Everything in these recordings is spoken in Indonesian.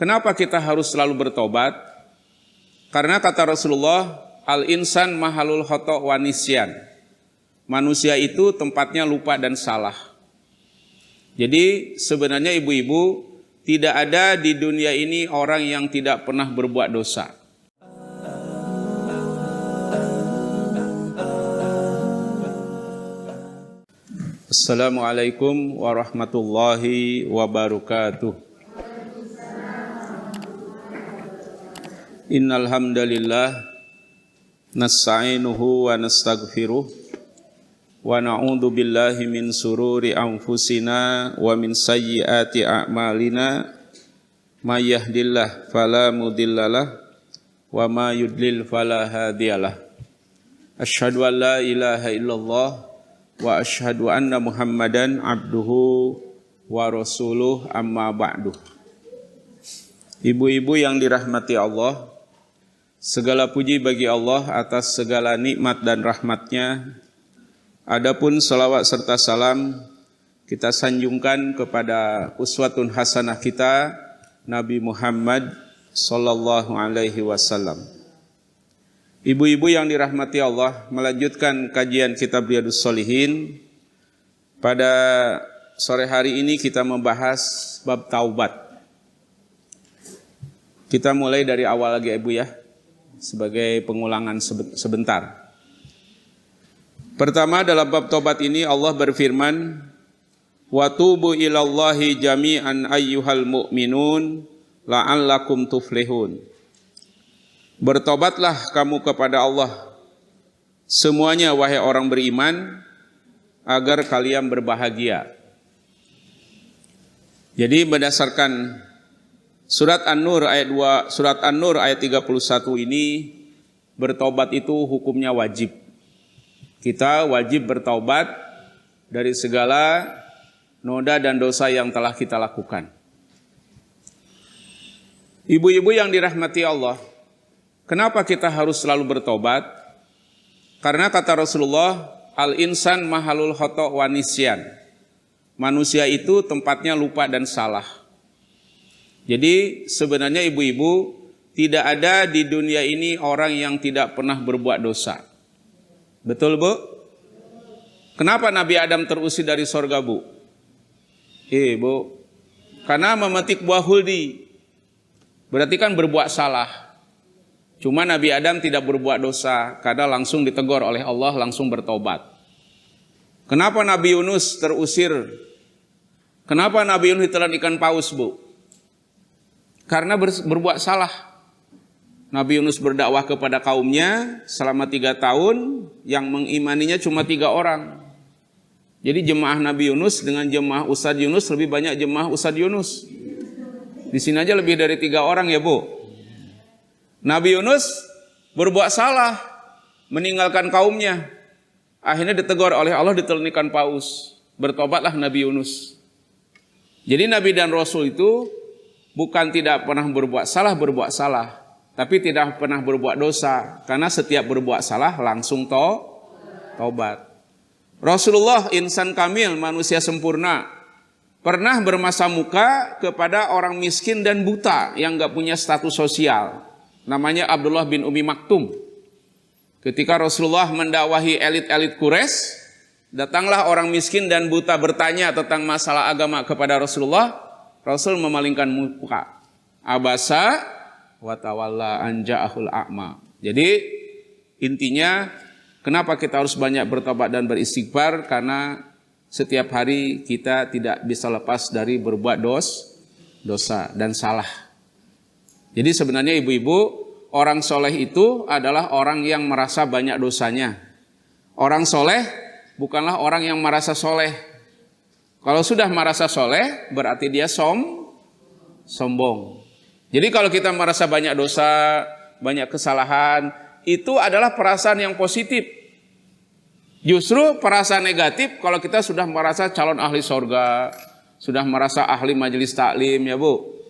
Kenapa kita harus selalu bertobat? Karena kata Rasulullah, al-insan mahalul khoto' wa nisyan. Manusia itu tempatnya lupa dan salah. Jadi sebenarnya ibu-ibu, tidak ada di dunia ini orang yang tidak pernah berbuat dosa. Assalamualaikum warahmatullahi wabarakatuh. Innal hamdalillah nasta'inuhu wa nastaghfiruh wa na'udzu billahi min sururi anfusina wa min sayyiati a'malina may yahdihillahu fala mudhillalah wa may yudlil fala hadiyalah. Asyhadu an la ilaha illallah wa asyhadu anna Muhammadan abduhu wa rasuluh, amma ba'du. Ibu-ibu yang dirahmati Allah, segala puji bagi Allah atas segala nikmat dan rahmatnya. Adapun salawat serta salam kita sanjungkan kepada uswatun hasanah kita, Nabi Muhammad sallallahu alaihi wasallam. Ibu-ibu yang dirahmati Allah, melanjutkan kajian kitab Riyadhus Shalihin. Pada sore hari ini kita membahas bab taubat. Kita mulai dari awal lagi Ibu ya, sebagai pengulangan sebentar. Pertama, dalam bab taubat ini Allah berfirman, wa tubu ilallahi jami'an ayyuhal mu'minun la'allakum tuflihun. Bertobatlah kamu kepada Allah semuanya wahai orang beriman, agar kalian berbahagia. Jadi berdasarkan Surat An-Nur ayat 2, Surat An-Nur ayat 31 ini, bertobat itu hukumnya wajib. Kita wajib bertobat dari segala noda dan dosa yang telah kita lakukan. Ibu-ibu yang dirahmati Allah, kenapa kita harus selalu bertobat? Karena kata Rasulullah, al-insan mahalul khoto' wa nisyan. Manusia itu tempatnya lupa dan salah. Jadi sebenarnya ibu-ibu, tidak ada di dunia ini orang yang tidak pernah berbuat dosa. Betul Bu? Kenapa Nabi Adam terusir dari sorga Bu? Bu, karena memetik buah huldi. Berarti kan berbuat salah. Cuma Nabi Adam tidak berbuat dosa, karena langsung ditegur oleh Allah, langsung bertobat. Kenapa Nabi Yunus terusir? Kenapa Nabi Yunus ditelan ikan paus Bu? Karena berbuat salah. Nabi Yunus berdakwah kepada kaumnya selama 3 tahun, yang mengimaninya cuma 3 orang. Jadi jemaah Nabi Yunus dengan jemaah Ustadz Yunus lebih banyak jemaah Ustadz Yunus. Di sini aja lebih dari 3 orang ya Bu. Nabi Yunus berbuat salah, meninggalkan kaumnya. Akhirnya ditegur oleh Allah, ditelan ikan paus. Bertobatlah Nabi Yunus. Jadi Nabi dan Rasul itu bukan tidak pernah berbuat salah, tapi tidak pernah berbuat dosa. Karena setiap berbuat salah langsung taubat. Rasulullah insan kamil, manusia sempurna, pernah bermasa muka kepada orang miskin dan buta yang gak punya status sosial. Namanya Abdullah bin Umi Maktum. Ketika Rasulullah mendakwahi elit-elit Quraisy, datanglah orang miskin dan buta bertanya tentang masalah agama kepada Rasulullah. Rasul memalingkan muka. Abasa wa tawalla an ja'ahul a'ma. Jadi intinya, kenapa kita harus banyak bertobat dan beristighfar? Karena setiap hari kita tidak bisa lepas dari berbuat dosa dan salah. Jadi sebenarnya ibu-ibu, orang soleh itu adalah orang yang merasa banyak dosanya. Orang soleh bukanlah orang yang merasa soleh. Kalau sudah merasa soleh, berarti dia sombong. Jadi kalau kita merasa banyak dosa, banyak kesalahan, itu adalah perasaan yang positif. Justru perasaan negatif kalau kita sudah merasa calon ahli sorga, sudah merasa ahli majelis taklim ya Bu,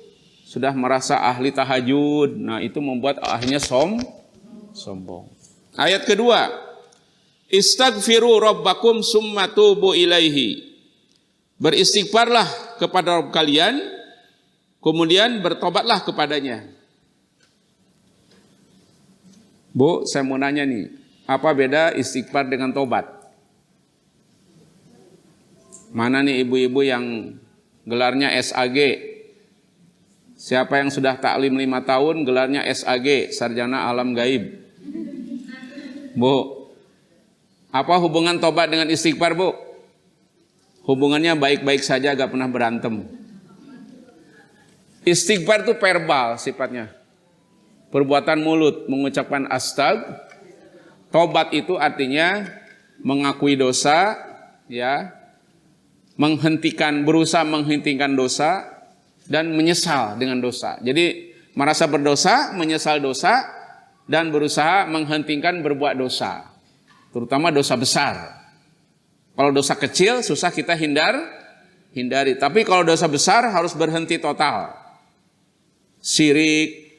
sudah merasa ahli tahajud, nah itu membuat akhirnya sombong. Ayat kedua, istaghfiru rabbakum summa tubu ilaihi. Beristighfarlah kepada Rabb kalian, kemudian bertobatlah kepadanya. Bu, saya mau nanya nih, apa beda istighfar dengan tobat? Mana nih ibu-ibu yang gelarnya SAG? Siapa yang sudah taklim 5 tahun, gelarnya SAG, Sarjana Alam Gaib? Bu, apa hubungan tobat dengan istighfar, Bu? Hubungannya baik-baik saja, gak pernah berantem. Istighfar itu verbal sifatnya. Perbuatan mulut, mengucapkan astag. Tobat itu artinya mengakui dosa, ya, berusaha menghentikan dosa, dan menyesal dengan dosa. Jadi merasa berdosa, menyesal dosa, dan berusaha menghentikan berbuat dosa. Terutama dosa besar. Kalau dosa kecil susah kita hindari. Tapi kalau dosa besar harus berhenti total. Syirik,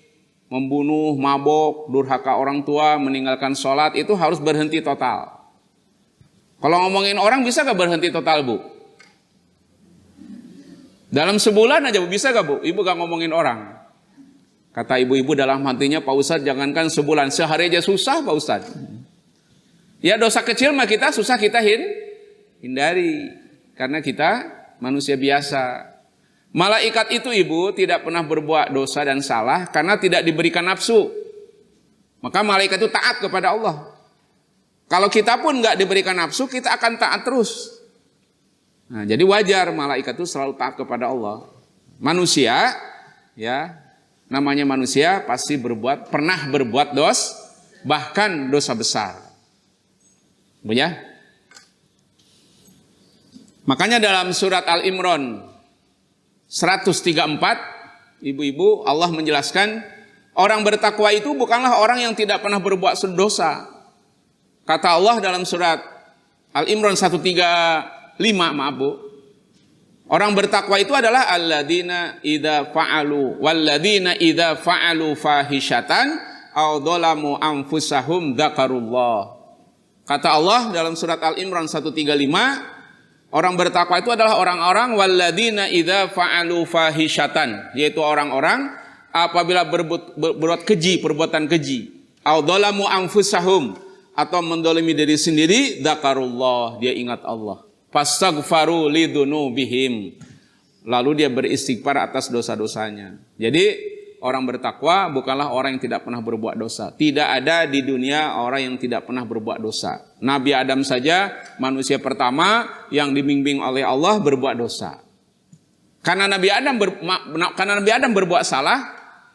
membunuh, mabok, durhaka orang tua, meninggalkan sholat, itu harus berhenti total. Kalau ngomongin orang bisa gak berhenti total, Bu? Dalam sebulan aja, Bu, bisa gak, Bu? Ibu gak ngomongin orang. Kata ibu-ibu dalam hatinya, Pak Ustadz jangankan sebulan, sehari aja susah, Pak Ustadz. Ya dosa kecil mah kita susah kita hindari. Karena kita manusia biasa. Malaikat itu, Ibu, tidak pernah berbuat dosa dan salah karena tidak diberikan nafsu. Maka malaikat itu taat kepada Allah. Kalau kita pun nggak diberikan nafsu, kita akan taat terus. Nah, jadi wajar malaikat itu selalu taat kepada Allah. Manusia, ya, namanya manusia pasti pernah berbuat dosa, bahkan dosa besar. Bu ya? Makanya dalam surat Al-Imran 134, ibu-ibu, Allah menjelaskan orang bertakwa itu bukanlah orang yang tidak pernah berbuat dosa. Kata Allah dalam surat Al-Imran 135, maaf Bu, orang bertakwa itu adalah alladzina idza fa'alu fahishatan aw dzalamu anfusahum dzakarullah. Kata Allah dalam surat Al-Imran 135, orang bertakwa itu adalah orang-orang walladzina idza fa'alu fahishatan, yaitu orang-orang apabila berbuat keji, perbuatan keji, au dzalamu anfusahum, atau mendolimi diri sendiri, dzakarullah, dia ingat Allah. Fastaghfaru lidzunubihim, lalu dia beristighfar atas dosa-dosanya. Jadi orang bertakwa bukanlah orang yang tidak pernah berbuat dosa. Tidak ada di dunia orang yang tidak pernah berbuat dosa. Nabi Adam saja manusia pertama yang dibimbing oleh Allah berbuat dosa. Karena Nabi Adam berbuat salah,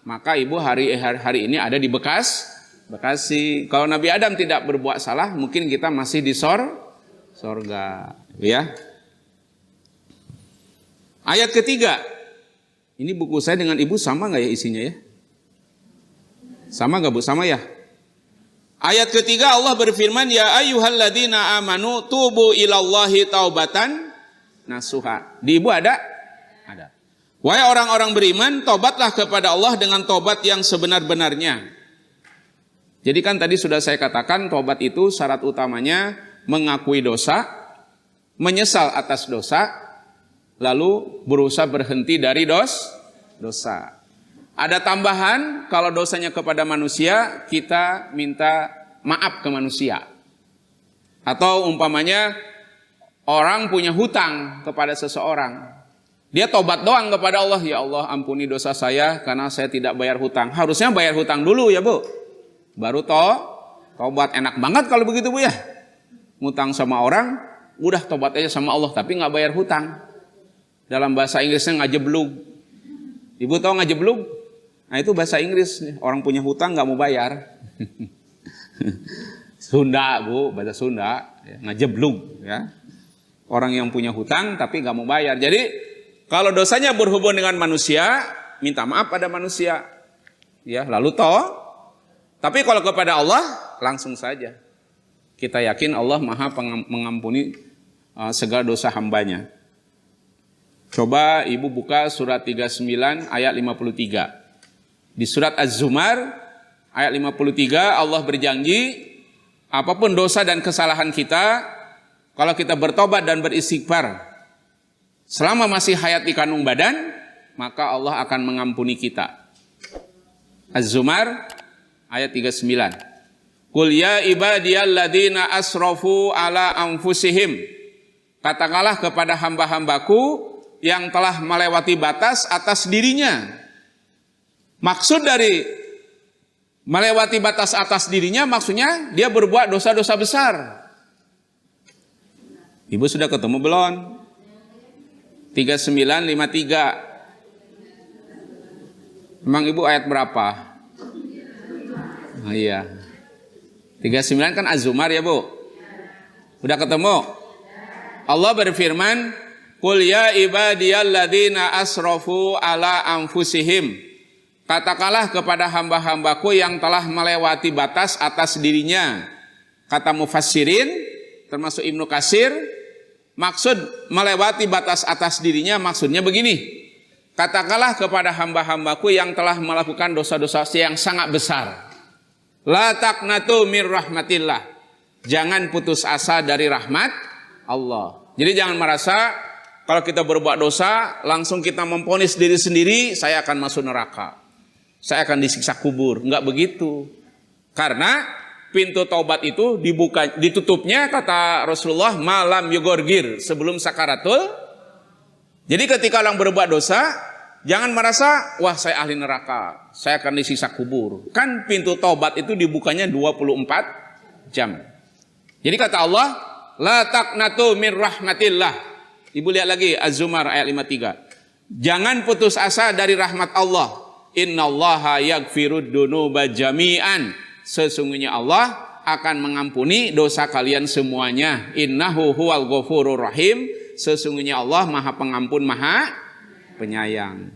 maka ibu hari ini ada di Bekasi. Kalau Nabi Adam tidak berbuat salah, mungkin kita masih di sorga, ya. Ayat ketiga. Ini buku saya dengan ibu sama nggak ya isinya ya? Sama nggak Bu? Sama ya? Ayat ketiga Allah berfirman, ya ayyuhalladzina amanu tubu ilallahi taubatan nasuha. Di ibu ada? Ada. Wahai orang-orang beriman, tobatlah kepada Allah dengan tobat yang sebenar-benarnya. Jadi kan tadi sudah saya katakan, tobat itu syarat utamanya mengakui dosa, menyesal atas dosa, lalu berusaha berhenti dari dosa. Ada tambahan, kalau dosanya kepada manusia, kita minta maaf ke manusia. Atau umpamanya orang punya hutang kepada seseorang, dia tobat doang kepada Allah, ya Allah ampuni dosa saya karena saya tidak bayar hutang. Harusnya bayar hutang dulu ya Bu, baru tobat. Enak banget kalau begitu Bu ya. Ngutang sama orang, udah tobat aja sama Allah tapi nggak bayar hutang. Dalam bahasa Inggrisnya ngajeblug. Ibu tahu ngajeblug? Nah itu bahasa Inggris. Orang punya hutang nggak mau bayar. Sunda Bu, bahasa Sunda. Ngajeblug. Ya. Orang yang punya hutang tapi nggak mau bayar. Jadi kalau dosanya berhubungan dengan manusia, minta maaf pada manusia. Ya, lalu Tapi kalau kepada Allah, langsung saja. Kita yakin Allah Maha mengampuni segala dosa hambanya. Coba ibu buka surat 39 ayat 53. Di surat Az-Zumar ayat 53 Allah berjanji apapun dosa dan kesalahan kita, kalau kita bertobat dan beristighfar selama masih hayat di kandung badan, maka Allah akan mengampuni kita. Az-Zumar ayat 39. Qul ya ibadiyalladzina asrafu ala anfusihim. Katakanlah kepada hamba-hambaku yang telah melewati batas atas dirinya. Maksud dari melewati batas atas dirinya maksudnya dia berbuat dosa-dosa besar. Ibu sudah ketemu belum? 3953. Emang ibu ayat berapa? Oh iya. 39 kan Az-Zumar ya Bu? Udah ketemu? Allah berfirman, Qul ya ibadiyalladzina asrafu ala anfusihim. Katakanlah kepada hamba-hambaku yang telah melewati batas atas dirinya. Kata mufassirin, termasuk Ibnu Katsir, maksud melewati batas atas dirinya maksudnya begini. Katakanlah kepada hamba-hambaku yang telah melakukan dosa-dosa yang sangat besar. La taqnatu mir rahmatillah. Jangan putus asa dari rahmat Allah. Jadi jangan merasa kalau kita berbuat dosa langsung kita memvonis diri sendiri, saya akan masuk neraka. Saya akan disiksa kubur. Enggak begitu. Karena pintu taubat itu ditutupnya kata Rasulullah malam yugorgir, sebelum sakaratul. Jadi ketika orang berbuat dosa, jangan merasa, wah saya ahli neraka, saya akan disiksa kubur. Kan pintu taubat itu dibukanya 24 jam. Jadi kata Allah, la taqnatu min rahmatillah. Ibu lihat lagi Az-Zumar ayat 53. Jangan putus asa dari rahmat Allah. Innallaha yaghfirud dunuba jami'an. Sesungguhnya Allah akan mengampuni dosa kalian semuanya. Innahu huwal ghafurur rahim. Sesungguhnya Allah Maha Pengampun, Maha Penyayang.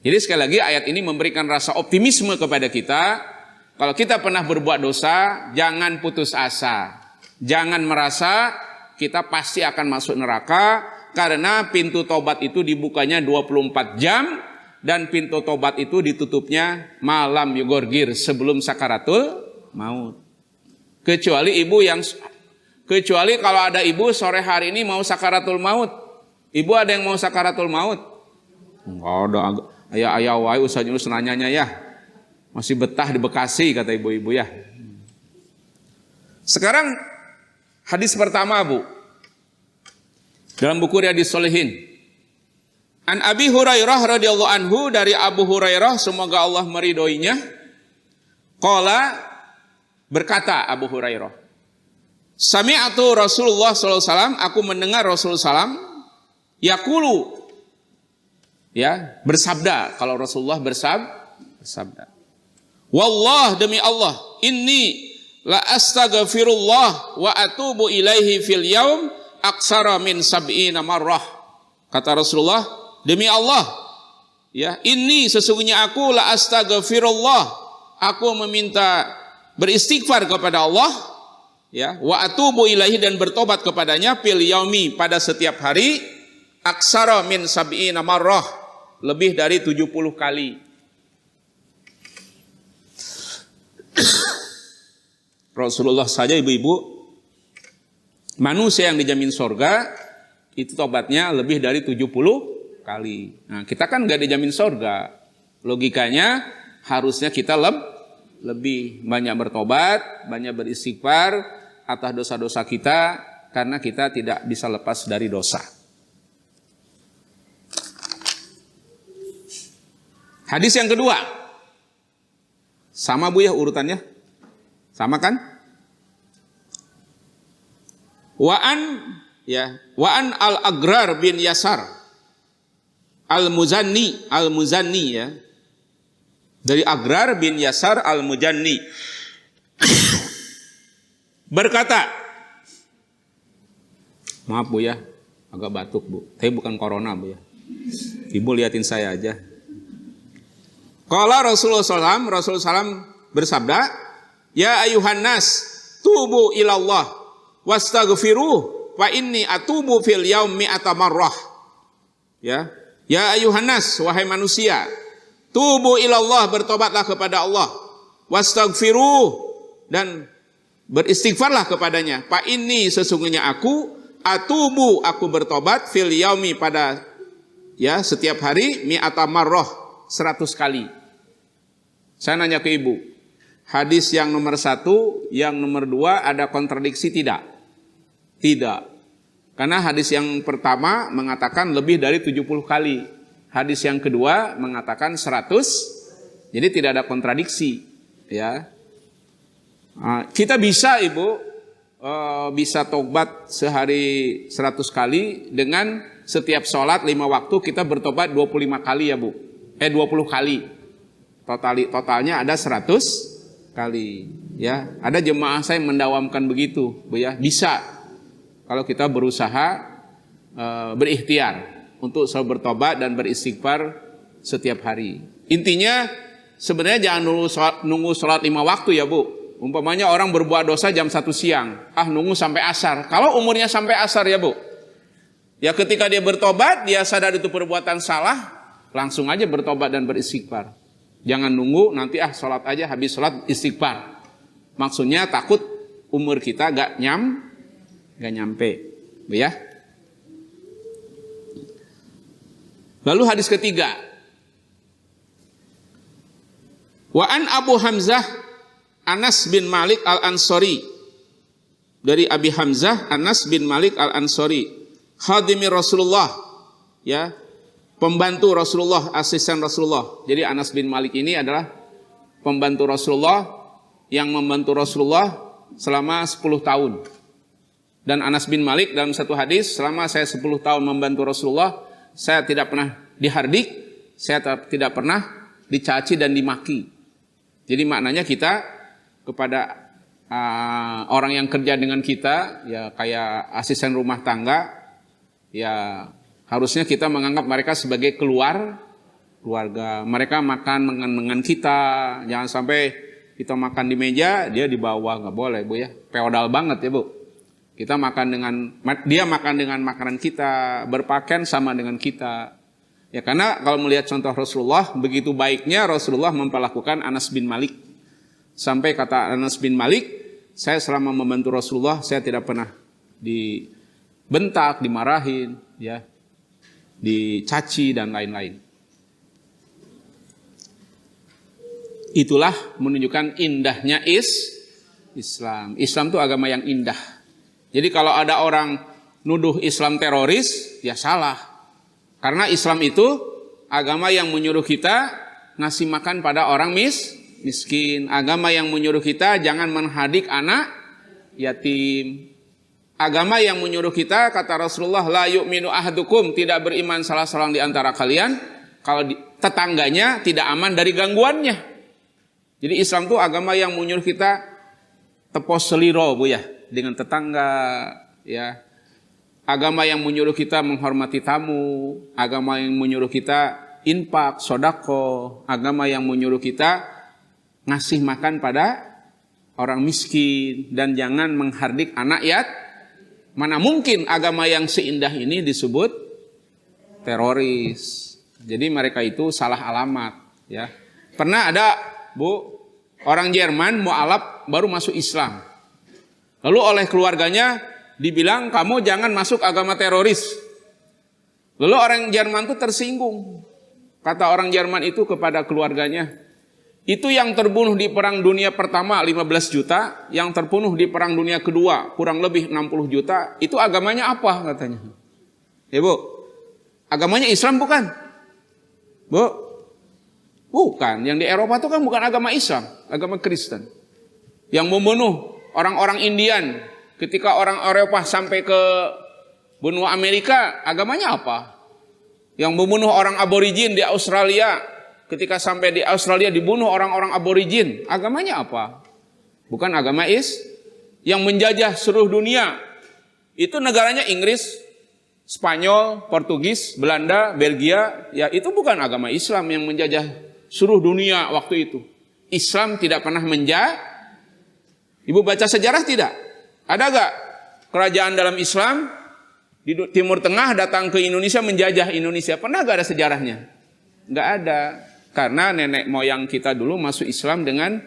Jadi sekali lagi ayat ini memberikan rasa optimisme kepada kita. Kalau kita pernah berbuat dosa, jangan putus asa. Jangan merasa kita pasti akan masuk neraka, karena pintu tobat itu dibukanya 24 jam dan pintu tobat itu ditutupnya malam yugorgir, sebelum sakaratul maut. Kecuali kalau ada ibu sore hari ini mau sakaratul maut. Ibu ada yang mau sakaratul maut? Enggak ada. Ayah wae usah nyurus nanyanya ya. Masih betah di Bekasi kata ibu-ibu ya. Sekarang hadis pertama Bu. Dalam buku Riyadhis Shalihin. An Abi Hurairah radhiyallahu anhu, dari Abu Hurairah semoga Allah meridhoinya. Qala, berkata Abu Hurairah, sami'atu Rasulullah sallallahu alaihi wasallam, aku mendengar Rasulullah sallam yaqulu, ya, bersabda. Kalau Rasulullah bersabda, wallah, demi Allah, inni la astaghfirullah wa atubu ilaihi fil yaum aksara min sab'ina marrah. Kata Rasulullah, demi Allah, ya, ini sesungguhnya aku la astaghfirullah, aku meminta beristighfar kepada Allah, ya, wa atubu ilaihi, dan bertobat kepadanya, fil yaumi, pada setiap hari, aksara min sab'ina marrah, lebih dari 70 kali. Rasulullah saja ibu-ibu, manusia yang dijamin surga itu tobatnya lebih dari 70 kali. Nah, kita kan nggak dijamin surga. Logikanya harusnya kita lebih banyak bertobat, banyak beristighfar atas dosa-dosa kita, karena kita tidak bisa lepas dari dosa. Hadis yang kedua, sama Bu ya urutannya, sama kan? Wa'an al-Agrar bin Yasar al-Muzanni ya, dari Agrar bin Yasar al-Muzanni berkata, maaf Bu ya, agak batuk Bu, tapi bukan corona Bu ya, Ibu liatin saya aja. Qala Rasulullah SAW bersabda, ya ayuhan nas tubu ilallah wastaghfiruh wa inni atubu fil yaum mi'ata marrah. Ya ayuhan nas, wahai manusia, tubu ilallah, bertobatlah kepada Allah, wastaghfiruh, dan beristighfarlah kepadanya. Fa inni, sesungguhnya aku, atubu, aku bertobat, fil yaumi, pada Ya, setiap hari mi'ata marroh, 100 kali. Saya nanya ke ibu, hadis yang nomor 1, yang nomor 2 ada kontradiksi tidak? Tidak. Karena hadis yang pertama mengatakan lebih dari 70 kali. Hadis yang kedua mengatakan 100, jadi tidak ada kontradiksi. Ya, kita bisa ibu, bisa tobat sehari 100 kali dengan setiap sholat 5 waktu kita bertobat 25 kali ya bu. 20 kali. Totalnya ada 100 kali. Ya, ada jemaah saya mendawamkan begitu, bu ya. Bisa kalau kita berusaha berikhtiar untuk selalu bertobat dan beristighfar setiap hari. Intinya sebenarnya jangan nunggu sholat 5 waktu ya bu. Umpamanya orang berbuat dosa jam 1 siang, nunggu sampai asar. Kalau umurnya sampai asar ya bu, ya ketika dia bertobat, dia sadar itu perbuatan salah, langsung aja bertobat dan beristighfar. Jangan nunggu nanti sholat aja, habis sholat istighfar. Maksudnya takut umur kita gak nyampe, bu ya. Lalu hadis ketiga, wa an Abu Hamzah Anas bin Malik al-Ansori, dari Abi Hamzah Anas bin Malik al-Ansori, khadimi Rasulullah, ya, pembantu Rasulullah, asisten Rasulullah. Jadi Anas bin Malik ini adalah pembantu Rasulullah yang membantu Rasulullah selama 10 tahun. Dan Anas bin Malik dalam satu hadis, selama saya 10 tahun membantu Rasulullah, saya tidak pernah dihardik, saya tidak pernah dicaci dan dimaki. Jadi maknanya kita kepada orang yang kerja dengan kita, ya kayak asisten rumah tangga, ya harusnya kita menganggap mereka sebagai keluarga. Mereka makan dengan kita, jangan sampai kita makan di meja, dia di bawah, nggak boleh bu ya, feodal banget ya bu. Kita makan dia makan dengan makanan kita, berpakaian sama dengan kita. Ya karena kalau melihat contoh Rasulullah, begitu baiknya Rasulullah memperlakukan Anas bin Malik. Sampai kata Anas bin Malik, saya selama membantu Rasulullah, saya tidak pernah dibentak, dimarahin, ya, dicaci dan lain-lain. Itulah menunjukkan indahnya Islam. Islam itu agama yang indah. Jadi kalau ada orang nuduh Islam teroris, ya salah. Karena Islam itu agama yang menyuruh kita ngasih makan pada orang miskin. Agama yang menyuruh kita jangan menhadik anak yatim. Agama yang menyuruh kita, kata Rasulullah, la yu'minu ahadukum, tidak beriman salah seorang di antara kalian kalau tetangganya tidak aman dari gangguannya. Jadi Islam itu agama yang menyuruh kita tepos seliro bu ya, dengan tetangga, ya. Agama yang menyuruh kita menghormati tamu, agama yang menyuruh kita infak, sodako, agama yang menyuruh kita ngasih makan pada orang miskin dan jangan menghardik anak yatim. Mana mungkin agama yang seindah ini disebut teroris. Jadi mereka itu salah alamat, ya. Pernah ada bu, orang Jerman mu'alaf baru masuk Islam. Lalu oleh keluarganya dibilang, kamu jangan masuk agama teroris. Lalu orang Jerman itu tersinggung. Kata orang Jerman itu kepada keluarganya, itu yang terbunuh di perang dunia pertama 15 juta, yang terbunuh di perang dunia kedua kurang lebih 60 juta, itu agamanya apa katanya? Ya bu, agamanya Islam bukan? Bu, bukan. Yang di Eropa itu kan bukan agama Islam, agama Kristen. Yang membunuh orang-orang Indian, ketika orang Eropa sampai ke benua Amerika, agamanya apa? Yang membunuh orang aborigin di Australia, ketika sampai di Australia dibunuh orang-orang aborigin, agamanya apa? Bukan agama yang menjajah seluruh dunia. Itu negaranya Inggris, Spanyol, Portugis, Belanda, Belgia, ya itu bukan agama Islam yang menjajah seluruh dunia waktu itu. Islam tidak pernah menjajah. Ibu baca sejarah tidak? Ada gak kerajaan dalam Islam di Timur Tengah datang ke Indonesia menjajah Indonesia? Pernah gak ada sejarahnya? Gak ada. Karena nenek moyang kita dulu masuk Islam dengan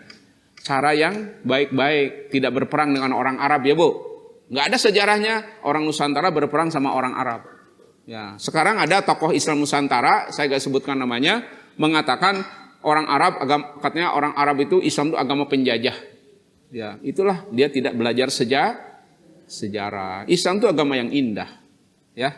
cara yang baik-baik. Tidak berperang dengan orang Arab ya bu. Gak ada sejarahnya orang Nusantara berperang sama orang Arab. Ya, sekarang ada tokoh Islam Nusantara, saya gak sebutkan namanya, mengatakan orang Arab, katanya orang Arab itu Islam itu agama penjajah. Ya, itulah dia tidak belajar sejarah. Islam itu agama yang indah. Ya.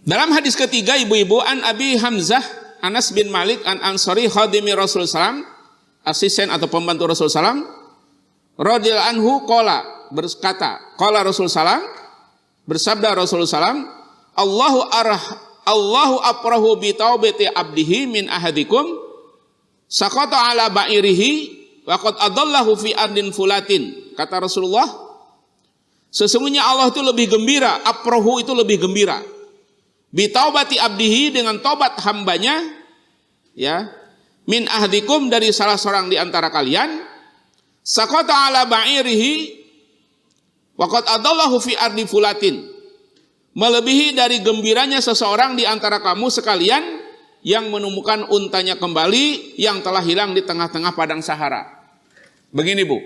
Dalam hadis ketiga, ibu-ibu, an Abi Hamzah Anas bin Malik an Ansari khadimi Rasul sallam, asisten atau pembantu Rasul sallam, radhiyallahu anhu qala, berkata, qala Rasul sallam, bersabda Rasul sallam, Allahu aprahu bi taubati abdihi min ahadikum saqata ala ba'irihi wa qad adallahu fi ardin fulatin. Kata Rasulullah, sesungguhnya Allah itu lebih gembira, aprahu itu lebih gembira, bitaubati abdihi dengan tobat hambanya, ya, min ahdikum dari salah seorang di antara kalian, saqata ala ba'irihi wa qad adallahu fi ardi fulatin, melebihi dari gembiranya seseorang di antara kamu sekalian yang menemukan untanya kembali yang telah hilang di tengah-tengah padang Sahara. Begini Bu,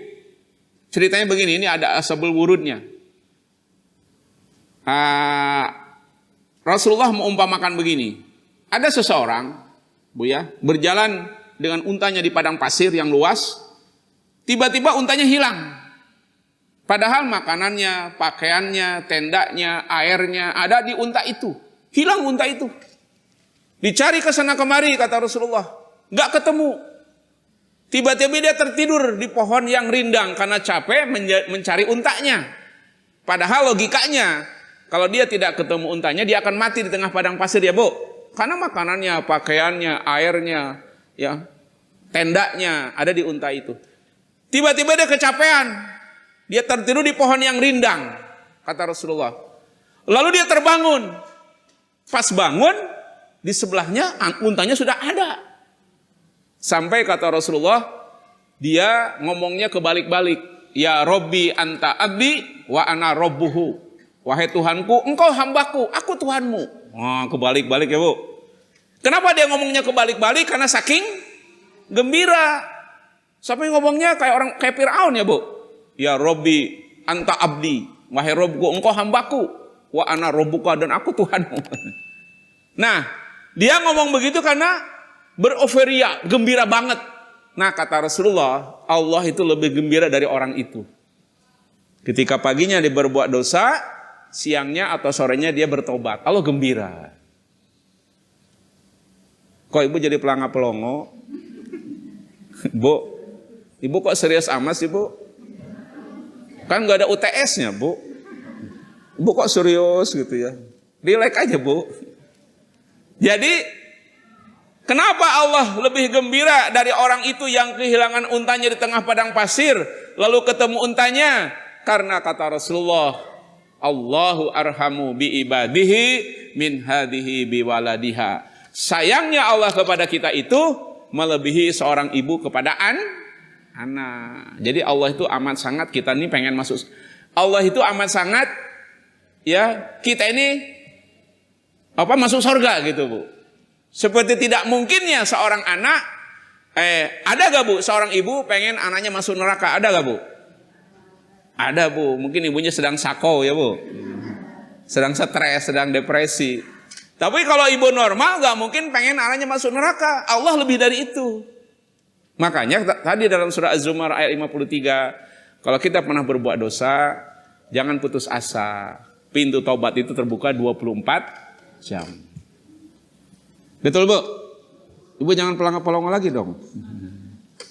ceritanya begini, ini ada asbabul wurudnya. Rasulullah mengumpamakan begini, ada seseorang, Bu ya, berjalan dengan untanya di padang pasir yang luas, tiba-tiba untanya hilang. Padahal makanannya, pakaiannya, tendanya, airnya ada di unta itu. Hilang unta itu. Dicari ke sana kemari, kata Rasulullah, nggak ketemu. Tiba-tiba dia tertidur di pohon yang rindang karena capek mencari untanya. Padahal logikanya, kalau dia tidak ketemu untanya, dia akan mati di tengah padang pasir ya Bu. Karena makanannya, pakaiannya, airnya, ya, tendanya ada di unta itu. Tiba-tiba dia kecapean. Dia tertidur di pohon yang rindang, kata Rasulullah. Lalu dia terbangun. Pas bangun, di sebelahnya untanya sudah ada. Sampai kata Rasulullah, dia ngomongnya kebalik-balik. Ya Robbi anta abdi wa ana robbuhu. Wahai Tuhanku, engkau hambaku, aku Tuhanmu. Wah, kebalik-balik ya Bu. Kenapa dia ngomongnya kebalik-balik? Karena saking gembira. Sampai ngomongnya kayak Fir'aun ya Bu. Ya Robbi anta abdi, wahai Robku, engkau hambaku, wa ana robbuka, dan aku Tuhanmu. Nah, dia ngomong begitu karena beroferia, gembira banget. Nah, kata Rasulullah, Allah itu lebih gembira dari orang itu. Ketika paginya dia berbuat dosa, siangnya atau sorenya dia bertobat, Allah gembira. Kok ibu jadi pelanga-pelongo? Bu, ibu kok serius amat sih Bu? Kan gak ada UTS-nya Bu. Ibu kok serius gitu ya? Relax aja Bu. Jadi, kenapa Allah lebih gembira dari orang itu yang kehilangan untanya di tengah padang pasir, lalu ketemu untanya? Karena kata Rasulullah, Allahu arhamu bi ibadihi min hadihi bi waladiha. Sayangnya Allah kepada kita itu melebihi seorang ibu kepada anak. Jadi Allah itu amat sangat, kita ini pengen masuk. Allah itu amat sangat, ya, kita ini masuk surga gitu Bu. Seperti tidak mungkinnya seorang anak, ada gak Bu seorang ibu pengen anaknya masuk neraka, ada gak Bu? Ada Bu, mungkin ibunya sedang sakau ya Bu, sedang stres, sedang depresi. Tapi kalau ibu normal gak mungkin pengen anaknya masuk neraka. Allah lebih dari itu. Makanya tadi dalam surah Az-Zumar ayat 53, kalau kita pernah berbuat dosa, jangan putus asa. Pintu taubat itu terbuka 24 jam. Betul Bu? Ibu jangan pelongo-pelongo lagi dong.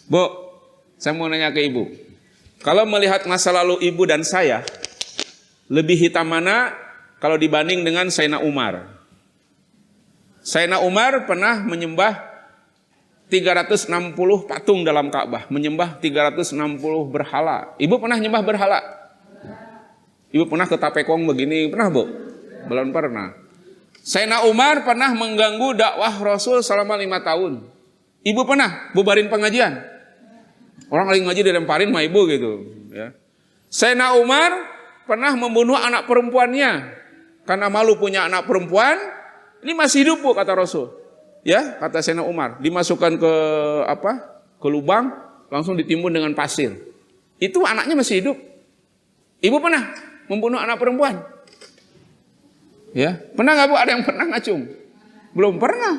Bu, saya mau nanya ke Ibu. Kalau melihat masa lalu Ibu dan saya, lebih hitam mana kalau dibanding dengan Sayyidina Umar? Sayyidina Umar pernah menyembah 360 patung dalam Ka'bah, menyembah 360 berhala. Ibu pernah nyembah berhala? Ibu pernah ke Tapekong begini, pernah Bu? Belum pernah. Sayyidina Umar pernah mengganggu dakwah Rasul selama 5 tahun. Ibu pernah bubarin pengajian? Orang lagi ngaji dilemparin sama ibu gitu. Ya. Sayyidina Umar pernah membunuh anak perempuannya. Karena malu punya anak perempuan, ini masih hidup Bu, kata Rasul. Ya, kata Sayyidina Umar, dimasukkan ke lubang, langsung ditimbun dengan pasir. Itu anaknya masih hidup. Ibu pernah membunuh anak perempuan? Ya, pernah nggak Bu? Ada yang pernah ngacung? Belum pernah.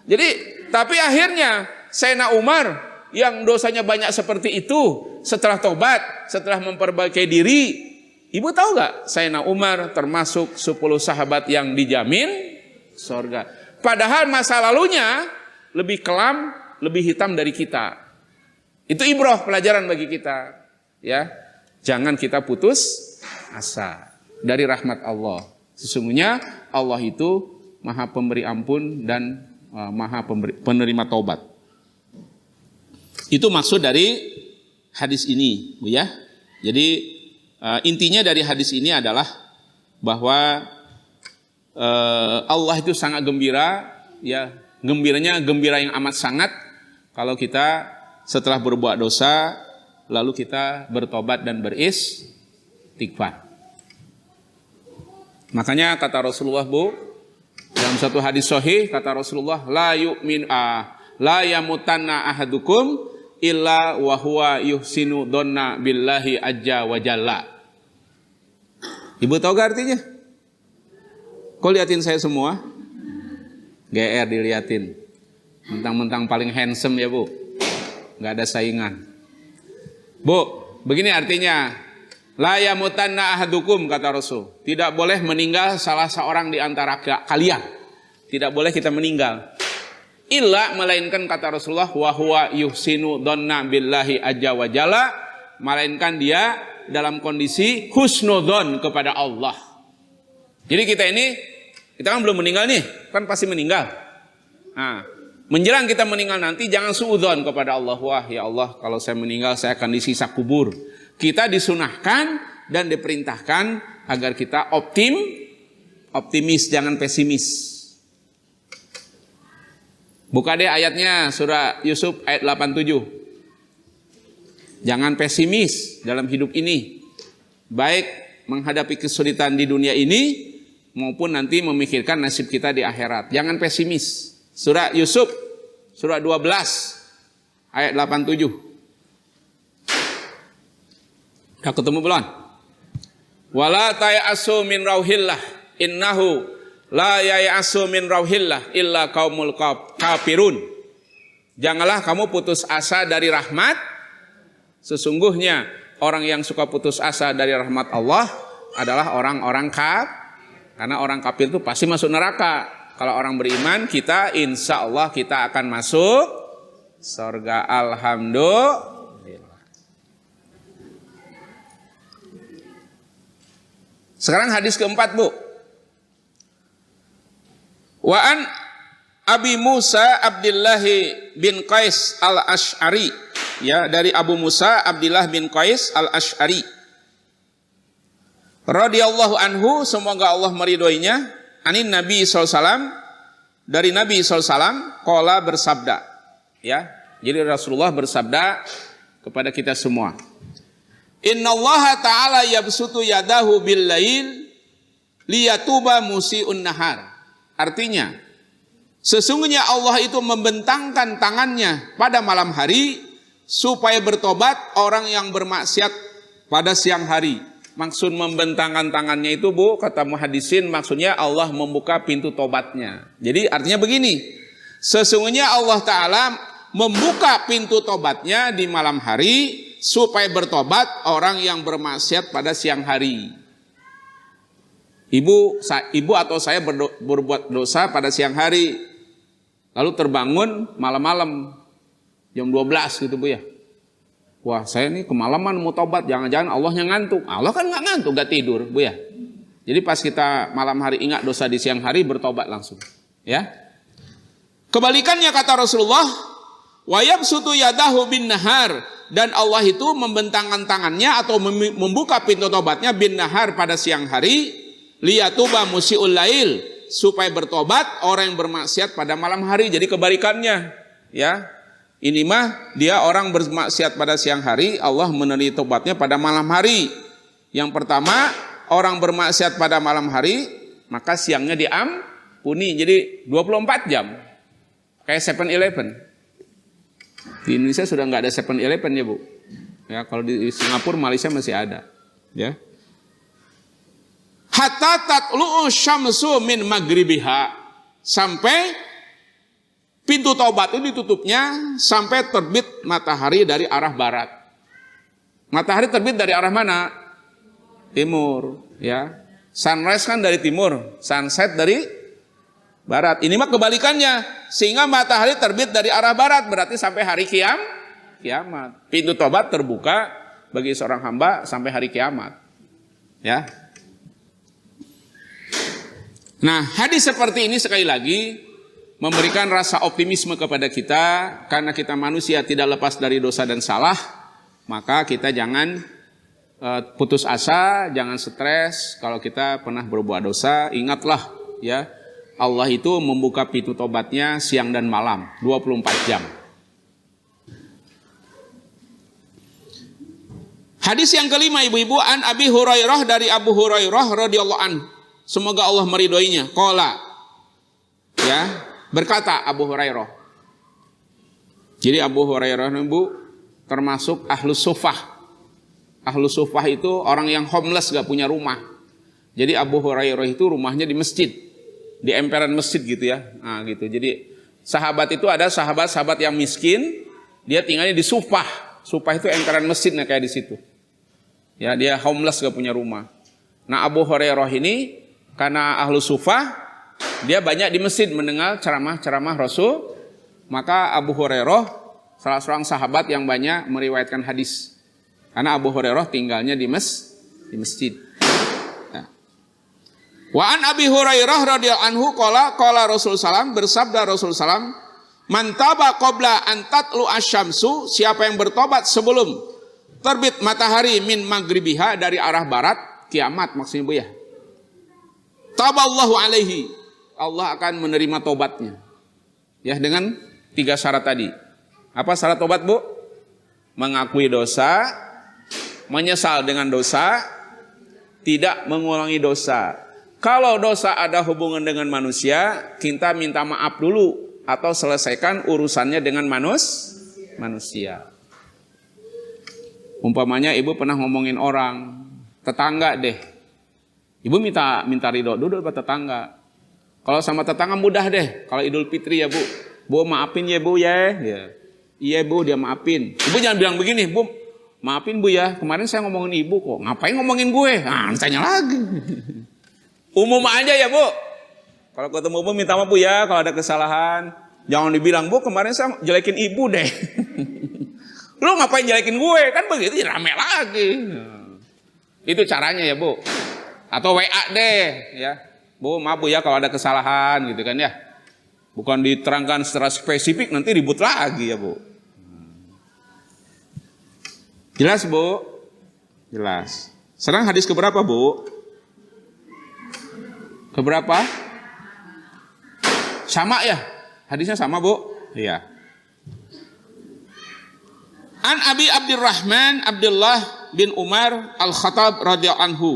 Jadi, tapi akhirnya Sayyidina Umar yang dosanya banyak seperti itu, setelah tobat, setelah memperbaiki diri, Ibu tahu nggak? Sayyidina Umar termasuk 10 sahabat yang dijamin surga. Padahal masa lalunya lebih kelam, lebih hitam dari kita. Itu ibrah, pelajaran bagi kita. Ya, jangan kita putus asa dari rahmat Allah. Sesungguhnya Allah itu Maha Pemberi Ampun dan Maha Penerima Taubat. Itu maksud dari hadis ini, Bu ya. Jadi intinya dari hadis ini adalah bahwa Allah itu sangat gembira, ya, gembiranya gembira yang amat sangat kalau kita setelah berbuat dosa lalu kita bertobat dan beristighfar. Makanya kata Rasulullah, Bu, dalam satu hadis sahih kata Rasulullah, la yamutanna ahadukum illa wa huwa yuhsinu dhanna billahi azza wa jalla. Ibu tahu gak artinya? Kok liatin saya semua? GR diliatin. Mentang-mentang paling handsome ya, Bu. Gak ada saingan. Bu, begini artinya. La yamutanna ahadukum, kata Rasul. Tidak boleh meninggal salah seorang di antara kalian. Tidak boleh kita meninggal. Illa, melainkan kata Rasulullah, wa huwa yuhsinu dhanna billahi azza wa jalla, melainkan dia dalam kondisi husnudzon kepada Allah. Jadi kita kan belum meninggal nih, kan pasti meninggal. Nah, menjelang kita meninggal nanti jangan suudzon kepada Allah. Wah, ya Allah, kalau saya meninggal saya akan disiksa kubur. Kita disunahkan dan diperintahkan agar kita optimis, jangan pesimis. Buka deh ayatnya, surah Yusuf ayat 87. Jangan pesimis dalam hidup ini. Baik menghadapi kesulitan di dunia ini, maupun nanti memikirkan nasib kita di akhirat. Jangan pesimis. Surah Yusuf, surah 12, ayat 87. Udah ketemu belum? Wala ta'asu min rauhillah, innahu la ya'asu min rauhillah illa qaumul kafirun. Janganlah kamu putus asa dari rahmat. Sesungguhnya orang yang suka putus asa dari rahmat Allah adalah orang-orang kafir. Karena orang kafir itu pasti masuk neraka. Kalau orang beriman, kita insya Allah kita akan masuk surga. Alhamdulillah. Sekarang hadis keempat, Bu. Wa an Abi Musa Abdullah bin Qais al-Ash'ari, ya, dari Abu Musa Abdullah bin Qais al-Ash'ari radhiyallahu anhu, semoga Allah meridhoinya, anin Nabi SAW, dari Nabi SAW, qala, bersabda, ya. Jadi Rasulullah bersabda kepada kita semua, innallaha ta'ala yabsutu yadahu bil lail liyatuba musii'un nahar. Artinya, sesungguhnya Allah itu membentangkan tangannya pada malam hari supaya bertobat orang yang bermaksiat pada siang hari. Maksud membentangkan tangannya itu, Bu, kata muhaddisin, maksudnya Allah membuka pintu tobatnya. Jadi artinya begini, sesungguhnya Allah Ta'ala membuka pintu tobatnya di malam hari supaya bertobat orang yang bermaksiat pada siang hari. Ibu atau saya berbuat dosa pada siang hari, lalu terbangun malam-malam jam 12 gitu, Bu ya. Wah, saya ini kemalaman mau tobat, jangan-jangan Allahnya ngantuk. Allah kan nggak ngantuk, nggak tidur, Bu ya. Jadi pas kita malam hari ingat dosa di siang hari, bertobat langsung, ya. Kebalikannya kata Rasulullah, wa yabsutu yadahu bin nahar, dan Allah itu membentangkan tangannya atau membuka pintu tobatnya bin nahar pada siang hari, liyatuba musii'ul lail, supaya bertobat orang yang bermaksiat pada malam hari. Jadi kebalikannya, ya. Ini mah dia orang bermaksiat pada siang hari, Allah menerima tobatnya pada malam hari. Yang pertama, orang bermaksiat pada malam hari, maka siangnya diampuni. Jadi 24 jam. Kayak 7-Eleven. Di Indonesia sudah nggak ada 7-Eleven ya, Bu. Ya, kalau di Singapura, Malaysia masih ada. Ya. hatta tatlu'u syamsu min maghribiha, sampai pintu taubat itu ditutupnya sampai terbit matahari dari arah barat. Matahari terbit dari arah mana? Timur, ya. Sunrise kan dari timur, sunset dari barat. Ini mah kebalikannya, sehingga matahari terbit dari arah barat, berarti sampai hari kiamat. Pintu taubat terbuka bagi seorang hamba sampai hari kiamat. Ya. Nah, hadis seperti ini sekali lagi memberikan rasa optimisme kepada kita, karena kita manusia tidak lepas dari dosa dan salah, maka kita jangan putus asa, jangan stres kalau kita pernah berbuat dosa. Ingatlah ya, Allah itu membuka pintu tobatnya siang dan malam 24 jam. Hadis yang kelima ibu-ibu, an Abi Hurairah, dari Abu Hurairah radhiyallahu anhu, semoga Allah meridhoinya, qala, ya, berkata Abu Hurairah. Jadi Abu Hurairah ibu termasuk ahlus sufah. Ahlus sufah itu orang yang homeless, gak punya rumah. Jadi Abu Hurairah itu rumahnya di masjid, di emperan masjid gitu ya. Nah gitu. Jadi sahabat itu ada sahabat-sahabat yang miskin, dia tinggalnya di sufah. Sufah itu emperan masjid, nah kayak di situ. Ya, dia homeless, gak punya rumah. Nah Abu Hurairah ini karena ahlus sufah, dia banyak di masjid mendengar ceramah-ceramah Rasul. Maka Abu Hurairah salah seorang sahabat yang banyak meriwayatkan hadis. Karena Abu Hurairah tinggalnya di masjid. Ya. Wa an Abi Hurairah radhiyallahu anhu qala Rasul sallam, bersabda Rasul sallam, man taba qabla an tatlu asyamsu, siapa yang bertobat sebelum terbit matahari min maghribiha, dari arah barat, kiamat maksudnya Bu ya. Taballahu alaihi, Allah akan menerima tobatnya. Ya, dengan 3 syarat tadi. Apa syarat tobat Bu? Mengakui dosa, menyesal dengan dosa, tidak mengulangi dosa. Kalau dosa ada hubungan dengan manusia, kita minta maaf dulu atau selesaikan urusannya dengan manusia. Umpamanya ibu pernah ngomongin orang, tetangga deh. Ibu minta ridho dulu ke tetangga. Kalau sama tetangga mudah deh. Kalau Idul Fitri ya Bu, Bu maafin ya Bu ya. Iya Bu, dia maafin. Ibu jangan bilang begini, Bu, maafin Bu ya, kemarin saya ngomongin ibu kok. Ngapain ngomongin gue? Nah, tanya lagi. Umum aja ya Bu. Kalau ketemu Bu minta maaf Bu ya, kalau ada kesalahan. Jangan dibilang, Bu kemarin saya jelekin ibu deh. Lu ngapain jelekin gue? Kan begitu rame lagi. Itu caranya ya Bu. Atau WA deh ya. Bu maaf Bu ya kalau ada kesalahan gitu kan ya. Bukan diterangkan secara spesifik, nanti ribut lagi ya Bu. Jelas Bu? Jelas. Sekarang hadis keberapa Bu? Keberapa? Sama ya? Hadisnya sama Bu? Iya. An Abi Abdurrahman Abdullah bin Umar Al-Khattab radhiyallahu anhu.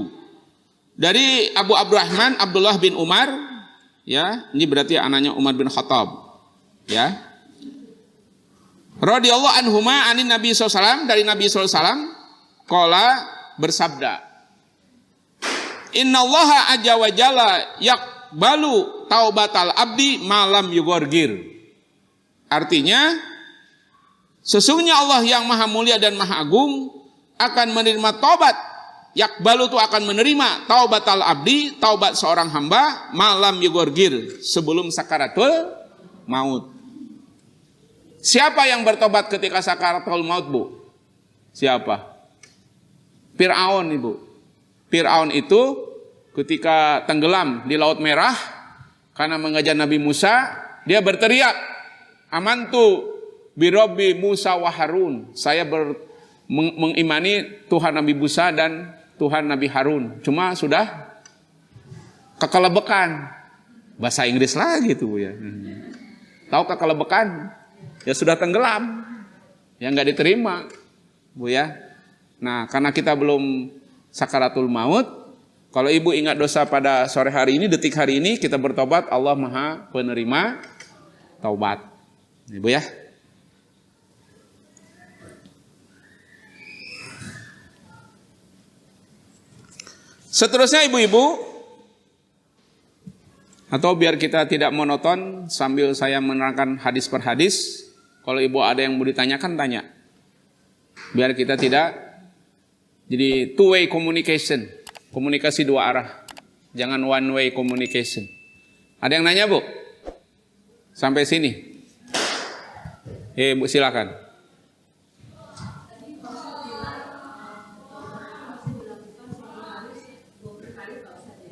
Dari Abu Abdurrahman Abdullah bin Umar, ya, ini berarti anaknya Umar bin Khattab, ya. Radhiyallahu anhuma anin Nabi SAW, dari Nabi SAW, qala, bersabda, innallaha azza wa jalla yaqbalu taubatal abdi malam yugorgir. Artinya, sesungguhnya Allah yang maha mulia dan maha agung akan menerima taubat. Yaqbalu itu akan menerima taubatal abdi, taubat seorang hamba, malam yugorgir, sebelum sakaratul maut. Siapa yang bertobat ketika sakaratul maut Bu? Siapa? Fir'aun Ibu. Fir'aun itu ketika tenggelam di Laut Merah karena mengejar Nabi Musa, dia berteriak, amantu birabbi Musa wa Harun. Saya mengimani Tuhan Nabi Musa dan Tuhan Nabi Harun. Cuma sudah kekelebekan. Bahasa Inggris lagi tuh ya. Tahu kekelebekan? Ya sudah tenggelam. Ya nggak diterima, Bu ya. Nah, karena kita belum sakaratul maut, kalau ibu ingat dosa pada sore hari ini, detik hari ini, kita bertobat, Allah maha penerima taubat. Ibu ya. Seterusnya ibu-ibu, Atau biar kita tidak monoton sambil saya menerangkan hadis per hadis, kalau ibu ada yang mau ditanyakan, tanya. Biar kita tidak jadi two way communication, komunikasi dua arah. Jangan one way communication. Ada yang nanya, Bu? Sampai sini. Bu, silakan.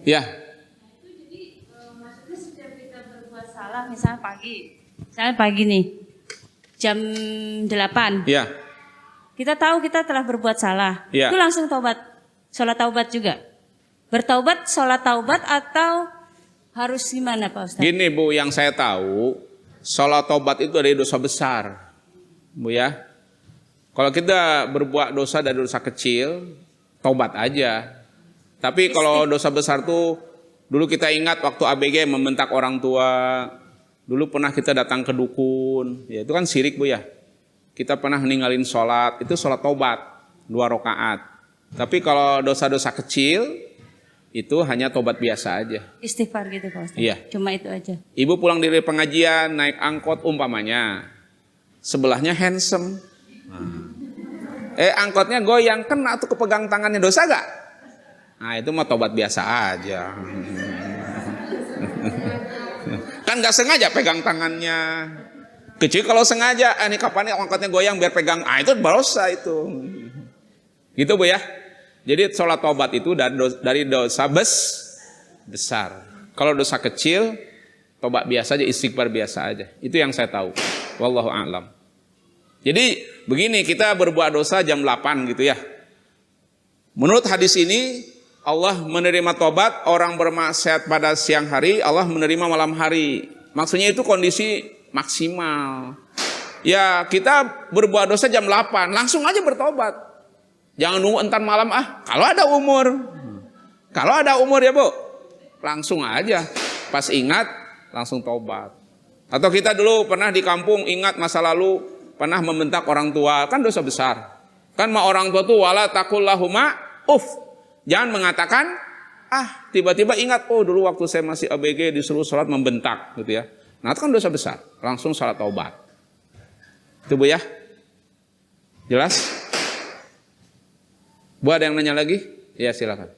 Ya. Misalnya pagi nih, jam 8. Ya. Kita tahu kita telah berbuat salah. Ya. Itu langsung taubat, sholat taubat juga. Bertaubat, sholat taubat atau harus gimana Pak Ustaz? Gini Bu, yang saya tahu, sholat taubat itu dari dosa besar. Bu ya. Kalau kita berbuat dosa dari dosa kecil, taubat aja. Tapi kalau dosa besar tuh, dulu kita ingat waktu ABG membentak orang tua, dulu pernah kita datang ke dukun, ya itu kan syirik Bu ya. Kita pernah ninggalin sholat, itu sholat taubat, 2 rakaat. Tapi kalau dosa-dosa kecil, itu hanya taubat biasa aja. Istighfar gitu Pak Ustaz? Iya. Cuma itu aja? Ibu pulang dari pengajian, naik angkot umpamanya, sebelahnya handsome. Angkotnya goyang, kena tuh kepegang tangannya, dosa gak? Nah itu mah tobat biasa aja. Kan gak sengaja pegang tangannya. Kecuali kalau sengaja, ini kapan nih angkotnya goyang biar pegang, itu dosa itu. Gitu Bu ya. Jadi sholat tobat itu dari dosa besar. Kalau dosa kecil, tobat biasa aja, istighfar biasa aja. Itu yang saya tahu. Wallahu a'lam. Jadi begini, kita berbuat dosa jam 8 gitu ya. Menurut hadis ini, Allah menerima tobat orang bermaksiat pada siang hari, Allah menerima malam hari. Maksudnya itu kondisi maksimal. Ya kita berbuat dosa jam 8, langsung aja bertobat. Jangan nunggu entar malam kalau ada umur. Kalau ada umur ya Bu, langsung aja. Pas ingat, langsung tobat. Atau kita dulu pernah di kampung ingat masa lalu, pernah membentak orang tua, kan dosa besar. Kan orang tua tuh wala taqullahuma jangan mengatakan, tiba-tiba ingat, dulu waktu saya masih ABG disuruh sholat membentak gitu ya. Nah itu kan dosa besar, langsung sholat taubat. Itu Bu ya. Jelas? Bu ada yang nanya lagi? Ya silakan.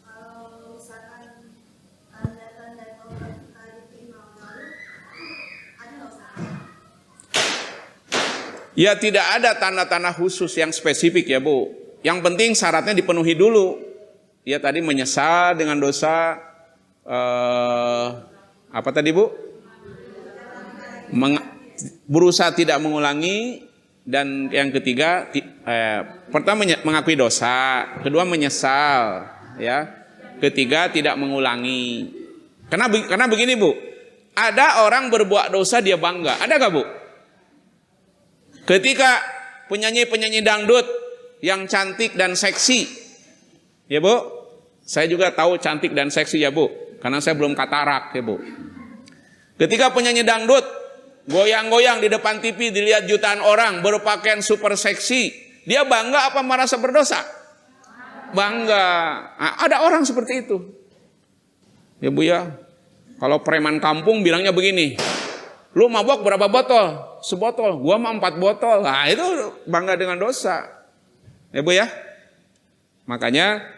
Kalau misalkan tanda-tanda taubat diterima Allah, ada nggak Ustaz? Ya tidak ada tanda-tanda khusus yang spesifik ya Bu. Yang penting syaratnya dipenuhi dulu. Ya tadi menyesal dengan dosa, apa tadi Bu? Berusaha tidak mengulangi, dan yang ketiga, pertama mengakui dosa, kedua menyesal, ya, ketiga tidak mengulangi. Karena begini Bu, ada orang berbuat dosa dia bangga, ada gak Bu? Ketika penyanyi dangdut yang cantik dan seksi, ya Bu, saya juga tahu cantik dan seksi ya Bu, karena saya belum katarak ya Bu. Ketika penyanyi dangdut goyang-goyang di depan TV dilihat jutaan orang berpakaian super seksi, dia bangga apa merasa berdosa? Bangga. Ada orang seperti itu. Ya Bu ya, kalau preman kampung bilangnya begini, lu mabok berapa botol? Sebotol. Gua mah 4 botol. Nah itu bangga dengan dosa. Ya Bu ya. Makanya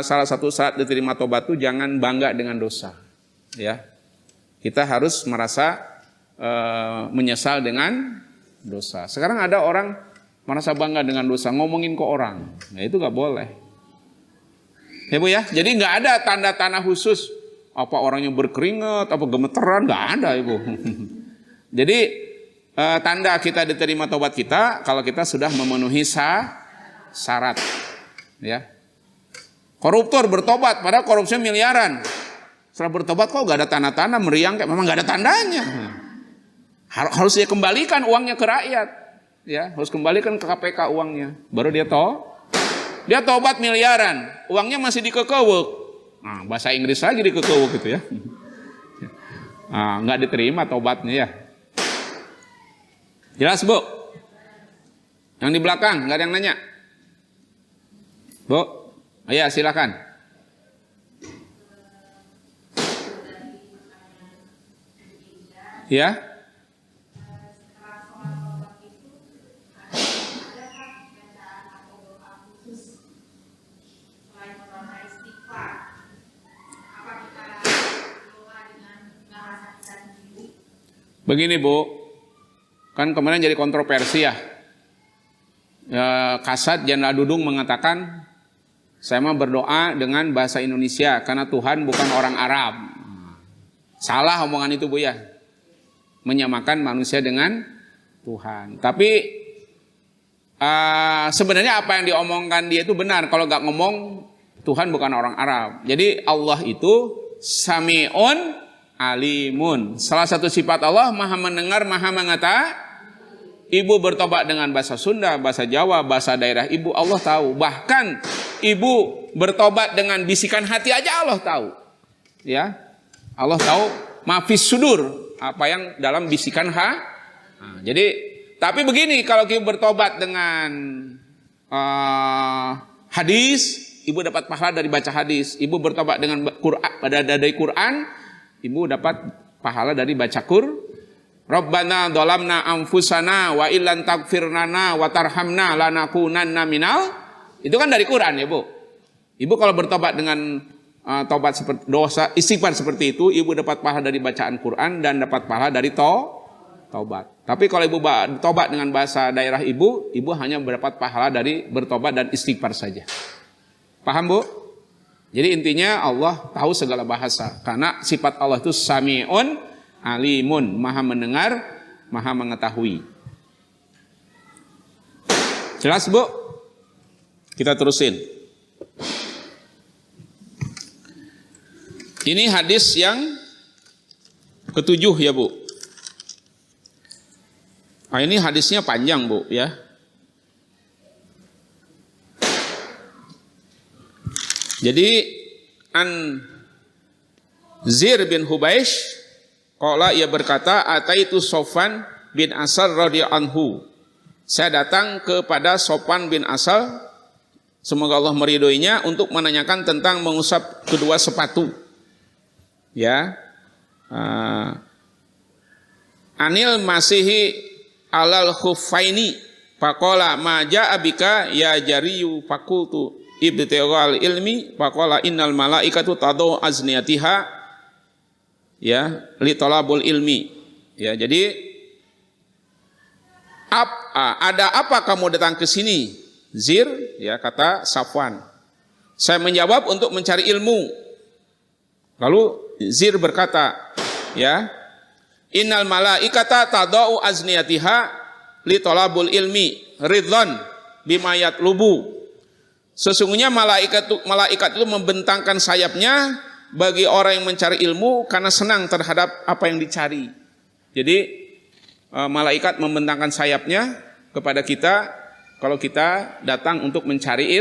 salah satu syarat diterima tobat itu jangan bangga dengan dosa. Ya. Kita harus merasa menyesal dengan dosa. Sekarang ada orang merasa bangga dengan dosa, ngomongin ke orang. Nah itu gak boleh. Ya Bu ya. Jadi gak ada tanda-tanda khusus. Apa orangnya berkeringat, apa gemeteran, gak ada Ibu. Jadi tanda kita diterima tobat kita kalau kita sudah memenuhi syarat. Ya. Koruptor bertobat, padahal korupsinya miliaran. Setelah bertobat kok gak ada tanda-tanda meriang, kayak memang gak ada tandanya. Harus dia kembalikan uangnya ke rakyat. Ya, harus kembalikan ke KPK uangnya. Baru dia tobat miliaran, uangnya masih dikekewek. Nah, bahasa Inggris lagi dikekewek gitu ya. Nah, nggak diterima tobatnya ya. Jelas Bu? Yang di belakang nggak ada yang nanya? Bu? Ya silakan. Ya. Begini Bu, kan kemarin jadi kontroversi ya. Kasat Jenderal Dudung mengatakan, saya mah berdoa dengan bahasa Indonesia karena Tuhan bukan orang Arab. Salah omongan itu Bu ya. Menyamakan manusia dengan Tuhan. Tapi sebenarnya apa yang diomongkan dia itu benar. Kalau nggak ngomong Tuhan bukan orang Arab. Jadi Allah itu Sami'un Alimun. Salah satu sifat Allah Maha mendengar, Maha mengetahui. Ibu bertobat dengan bahasa Sunda, bahasa Jawa, bahasa daerah ibu, Allah tahu. Bahkan ibu bertobat dengan bisikan hati aja Allah tahu. Ya, Allah tahu mafis sudur, apa yang dalam bisikan jadi, tapi begini, kalau ibu bertobat dengan hadis, ibu dapat pahala dari baca hadis. Ibu bertobat dengan dari Quran, ibu dapat pahala dari baca Rabbana dhalamna anfusana wa illan taghfir lana wa tarhamna lanakunanna minal. Itu kan dari Quran ya Bu. Ibu kalau bertobat dengan tobat seperti dosa, istighfar seperti itu, ibu dapat pahala dari bacaan Quran dan dapat pahala dari tobat. Tapi kalau ibu tobat dengan bahasa daerah ibu hanya mendapat pahala dari bertobat dan istighfar saja. Paham Bu? Jadi intinya Allah tahu segala bahasa. Karena sifat Allah itu Sami'un Alimun, Maha mendengar, Maha mengetahui. Jelas Bu? Kita terusin. Ini hadis yang ketujuh ya Bu. Ini hadisnya panjang Bu ya. Jadi an Zir bin Hubaish qala, ia berkata, ataitu Sofwan bin Asal radhiyallahu anhu. Saya datang kepada Sofwan bin Asal, semoga Allah meridhoinya, untuk menanyakan tentang mengusap kedua sepatu. Ya. Anil masihi alal khuffaini faqala ma jaa bika ya jariyu faqultu ibtighal ilmi faqala innal malaikatu tadau azniyatiha ya li talabul ilmi. Ya, jadi ada apa kamu datang ke sini Zir? Ya, kata Safwan. Saya menjawab untuk mencari ilmu. Lalu Zir berkata, ya, innal malaikata tadau azniyatiha li talabul ilmi ridwan bima yatlubu. Sesungguhnya malaikat itu membentangkan sayapnya bagi orang yang mencari ilmu karena senang terhadap apa yang dicari. Jadi malaikat membentangkan sayapnya kepada kita kalau kita datang untuk mencari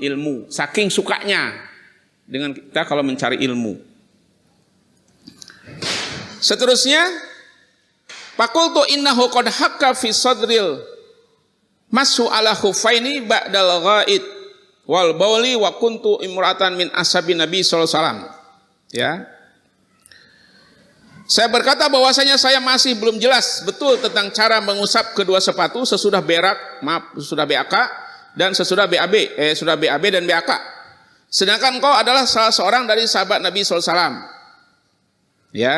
ilmu. Saking sukanya dengan kita kalau mencari ilmu. Seterusnya, faqultu innahu qad hakka fi sadril masu ala khuffaini ba'dal ghaid wal bauli wa kuntu imra'atan min ashabi Nabi sallallahu alaihi wasallam. Ya. Saya berkata bahwasanya saya masih belum jelas betul tentang cara mengusap kedua sepatu sesudah sesudah BAK dan sesudah sudah BAB dan BAK. Sedangkan engkau adalah salah seorang dari sahabat Nabi sallallahu alaihi wasallam. Ya.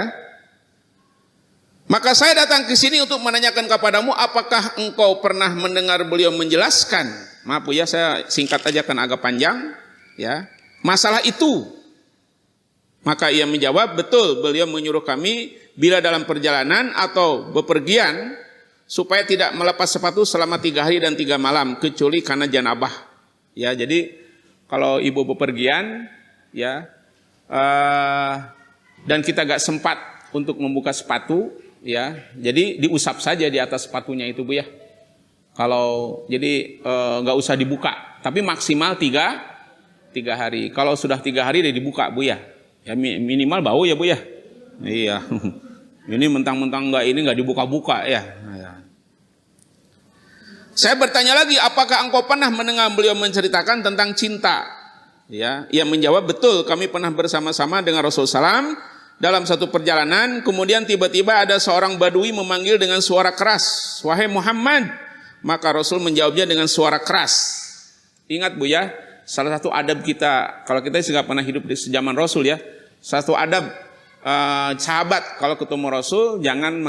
Maka saya datang ke sini untuk menanyakan kepadamu, apakah engkau pernah mendengar beliau menjelaskan? Maaf Bu ya, saya singkat aja kan agak panjang. Ya, masalah itu. Maka ia menjawab, betul, beliau menyuruh kami bila dalam perjalanan atau bepergian supaya tidak melepas sepatu selama 3 hari dan 3 malam kecuali karena janabah. Ya, jadi kalau ibu bepergian, ya, dan kita gak sempat untuk membuka sepatu, ya, jadi diusap saja di atas sepatunya itu Bu ya. Kalau jadi nggak usah dibuka, tapi maksimal 3 hari. Kalau sudah 3 hari dia dibuka Bu ya. Ya minimal bau ya Bu ya. Iya. Ini mentang-mentang nggak dibuka-buka ya. Saya bertanya lagi, apakah engkau pernah mendengar beliau menceritakan tentang cinta? Ya, ia menjawab, betul, kami pernah bersama-sama dengan Rasulullah SAW dalam satu perjalanan, kemudian tiba-tiba ada seorang badui memanggil dengan suara keras, "Wahai Muhammad." Maka Rasul menjawabnya dengan suara keras. Ingat Bu ya, salah satu adab kita, kalau kita nggak pernah hidup di zaman Rasul ya, satu adab sahabat kalau ketemu Rasul jangan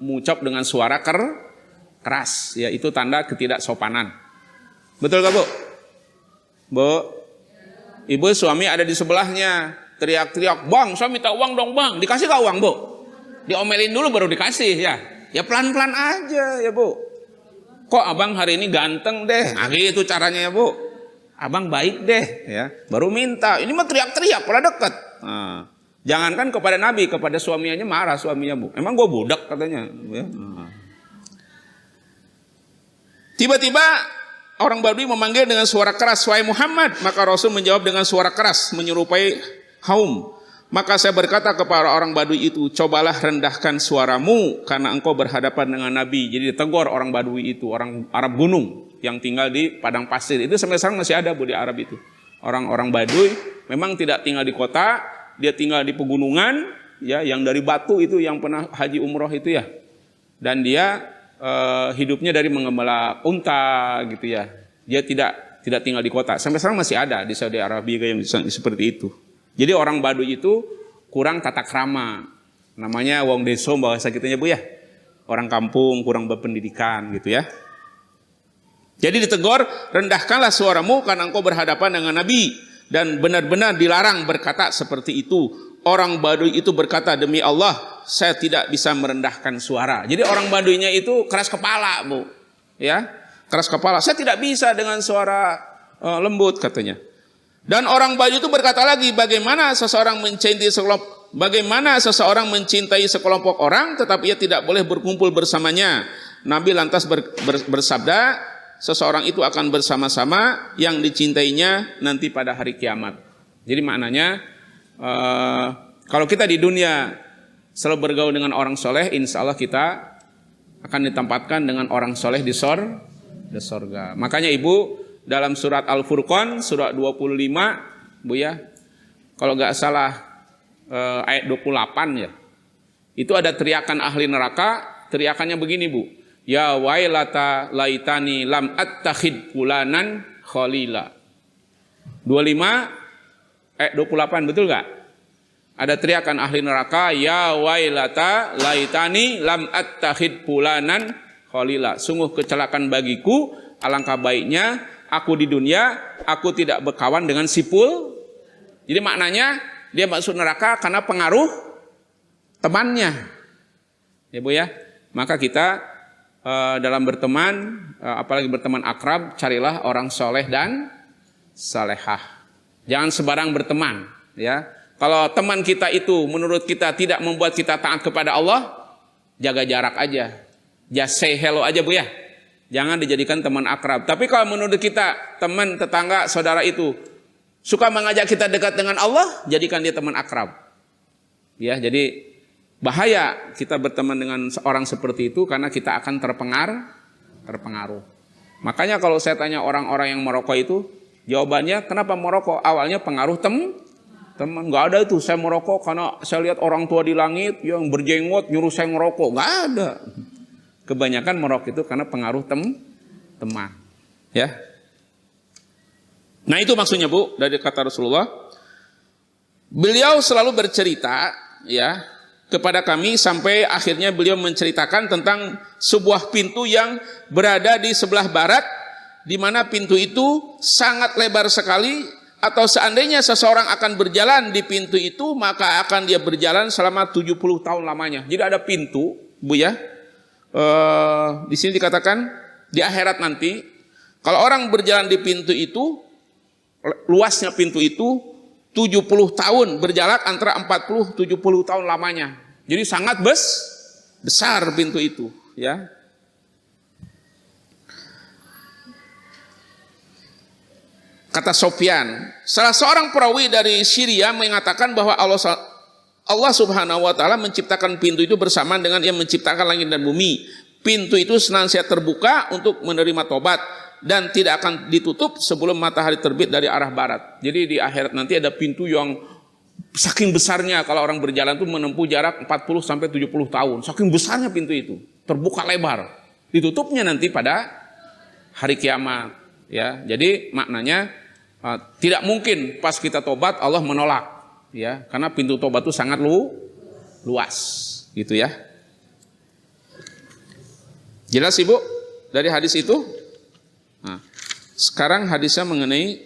mengucap dengan suara keras, ya itu tanda ketidaksopanan. Betul gak Bu? Bu, ibu suami ada di sebelahnya, teriak-teriak, "Bang, saya minta uang dong bang." Dikasih gak uang Bu? Diomelin dulu baru dikasih ya. Ya pelan-pelan aja ya Bu. "Kok abang hari ini ganteng deh?" Nah gitu caranya ya Bu. "Abang baik deh," ya. Baru minta. Ini mah teriak-teriak, pada dekat. Nah, jangankan kepada Nabi, kepada suaminya marah suaminya Bu. "Emang gue budak," katanya. Ya. Nah. Tiba-tiba orang Badui memanggil dengan suara keras, "Wahai Muhammad." Maka Rasul menjawab dengan suara keras menyerupai kaum. Maka saya berkata kepada orang Badui itu, "Cobalah rendahkan suaramu karena engkau berhadapan dengan Nabi." Jadi ditegur orang Badui itu, orang Arab gunung yang tinggal di padang pasir. Itu sampai sekarang masih ada Bu di Arab itu. Orang-orang Badui memang tidak tinggal di kota, dia tinggal di pegunungan ya, yang dari batu itu, yang pernah haji umroh itu ya. Dan dia hidupnya dari mengembala unta gitu ya. Dia tidak tinggal di kota. Sampai sekarang masih ada di Saudi Arabia yang seperti itu. Jadi orang Baduy itu kurang tata krama. Namanya wong deso bahasa kitanya Bu ya. Orang kampung, kurang berpendidikan gitu ya. Jadi ditegur, "Rendahkanlah suaramu karena engkau berhadapan dengan Nabi." Dan benar-benar dilarang berkata seperti itu. Orang Baduy itu berkata, "Demi Allah, saya tidak bisa merendahkan suara." Jadi orang Baduynya itu keras kepala Bu. Ya, keras kepala. "Saya tidak bisa dengan suara lembut," katanya. Dan orang Badui itu berkata lagi, bagaimana seseorang mencintai sekelompok orang tetapi ia tidak boleh berkumpul bersamanya. Nabi lantas bersabda, seseorang itu akan bersama-sama yang dicintainya nanti pada hari kiamat. Jadi maknanya kalau kita di dunia selalu bergaul dengan orang soleh, insya Allah kita akan ditempatkan dengan orang soleh di sorga. Makanya Ibu dalam surat Al-Furqan surat 25 Bu ya, kalau nggak salah ayat 28 ya, itu ada teriakan ahli neraka. Teriakannya begini Bu, "Ya wailata laitani lam attakhid fulanan khalila." 25 ayat 28, betul nggak? Ada teriakan ahli neraka, "Ya wailata laitani lam attakhid fulanan khalila." Sungguh kecelakaan bagiku, alangkah baiknya aku di dunia aku tidak berkawan dengan sipul. Jadi maknanya dia masuk neraka karena pengaruh temannya. Ya Bu ya. Maka kita dalam berteman, apalagi berteman akrab, carilah orang soleh dan salehah. Jangan sembarang berteman ya. Kalau teman kita itu menurut kita tidak membuat kita taat kepada Allah, jaga jarak aja. Just say hello aja Bu ya. Jangan dijadikan teman akrab. Tapi kalau menurut kita teman, tetangga, saudara itu suka mengajak kita dekat dengan Allah, jadikan dia teman akrab. Ya, jadi bahaya kita berteman dengan orang seperti itu karena kita akan terpengaruh. Makanya kalau saya tanya orang-orang yang merokok itu, jawabannya kenapa merokok? Awalnya pengaruh teman, nggak ada itu. Saya merokok karena saya lihat orang tua di langit yang berjenggot nyuruh saya merokok, nggak ada. Kebanyakan merokok itu karena pengaruh teman, ya. Nah itu maksudnya Bu dari kata Rasulullah. Beliau selalu bercerita, ya, kepada kami sampai akhirnya beliau menceritakan tentang sebuah pintu yang berada di sebelah barat, di mana pintu itu sangat lebar sekali. Atau seandainya seseorang akan berjalan di pintu itu, maka akan dia berjalan selama 70 tahun lamanya. Jadi ada pintu, Bu ya. Di sini dikatakan di akhirat nanti, kalau orang berjalan di pintu itu, luasnya pintu itu 70 tahun, berjarak antara 40-70 tahun lamanya. Jadi sangat besar pintu itu, ya. Kata Sofyan, salah seorang perawi dari Syria mengatakan bahwa Allah Subhanahu wa taala menciptakan pintu itu bersamaan dengan Ia menciptakan langit dan bumi. Pintu itu senantiasa terbuka untuk menerima tobat dan tidak akan ditutup sebelum matahari terbit dari arah barat. Jadi di akhirat nanti ada pintu yang Saking besarnya kalau orang berjalan tuh menempuh jarak 40 sampai 70 tahun. Saking besarnya pintu itu, terbuka lebar. Ditutupnya nanti pada hari kiamat, ya. Jadi maknanya tidak mungkin pas kita tobat Allah menolak, ya. Karena pintu tobat itu sangat luas, gitu ya. Jelas Ibu dari hadis itu? Nah, sekarang hadisnya mengenai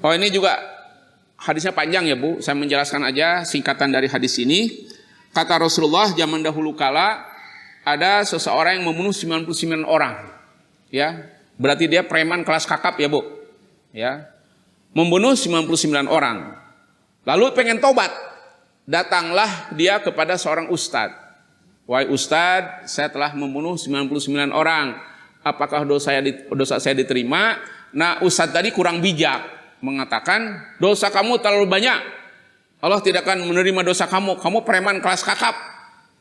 ini juga hadisnya panjang ya Bu, saya menjelaskan aja singkatan dari hadis ini. Kata Rasulullah, zaman dahulu kala ada seseorang yang membunuh 99 orang. Ya, berarti dia preman kelas kakap ya Bu. Ya. Membunuh 99 orang. Lalu pengen tobat. Datanglah dia kepada seorang ustadz. Wahai ustadz, saya telah membunuh 99 orang. Apakah dosa saya diterima? Nah, ustadz tadi kurang bijak. Mengatakan dosa kamu terlalu banyak, Allah tidak akan menerima dosa kamu preman kelas kakap.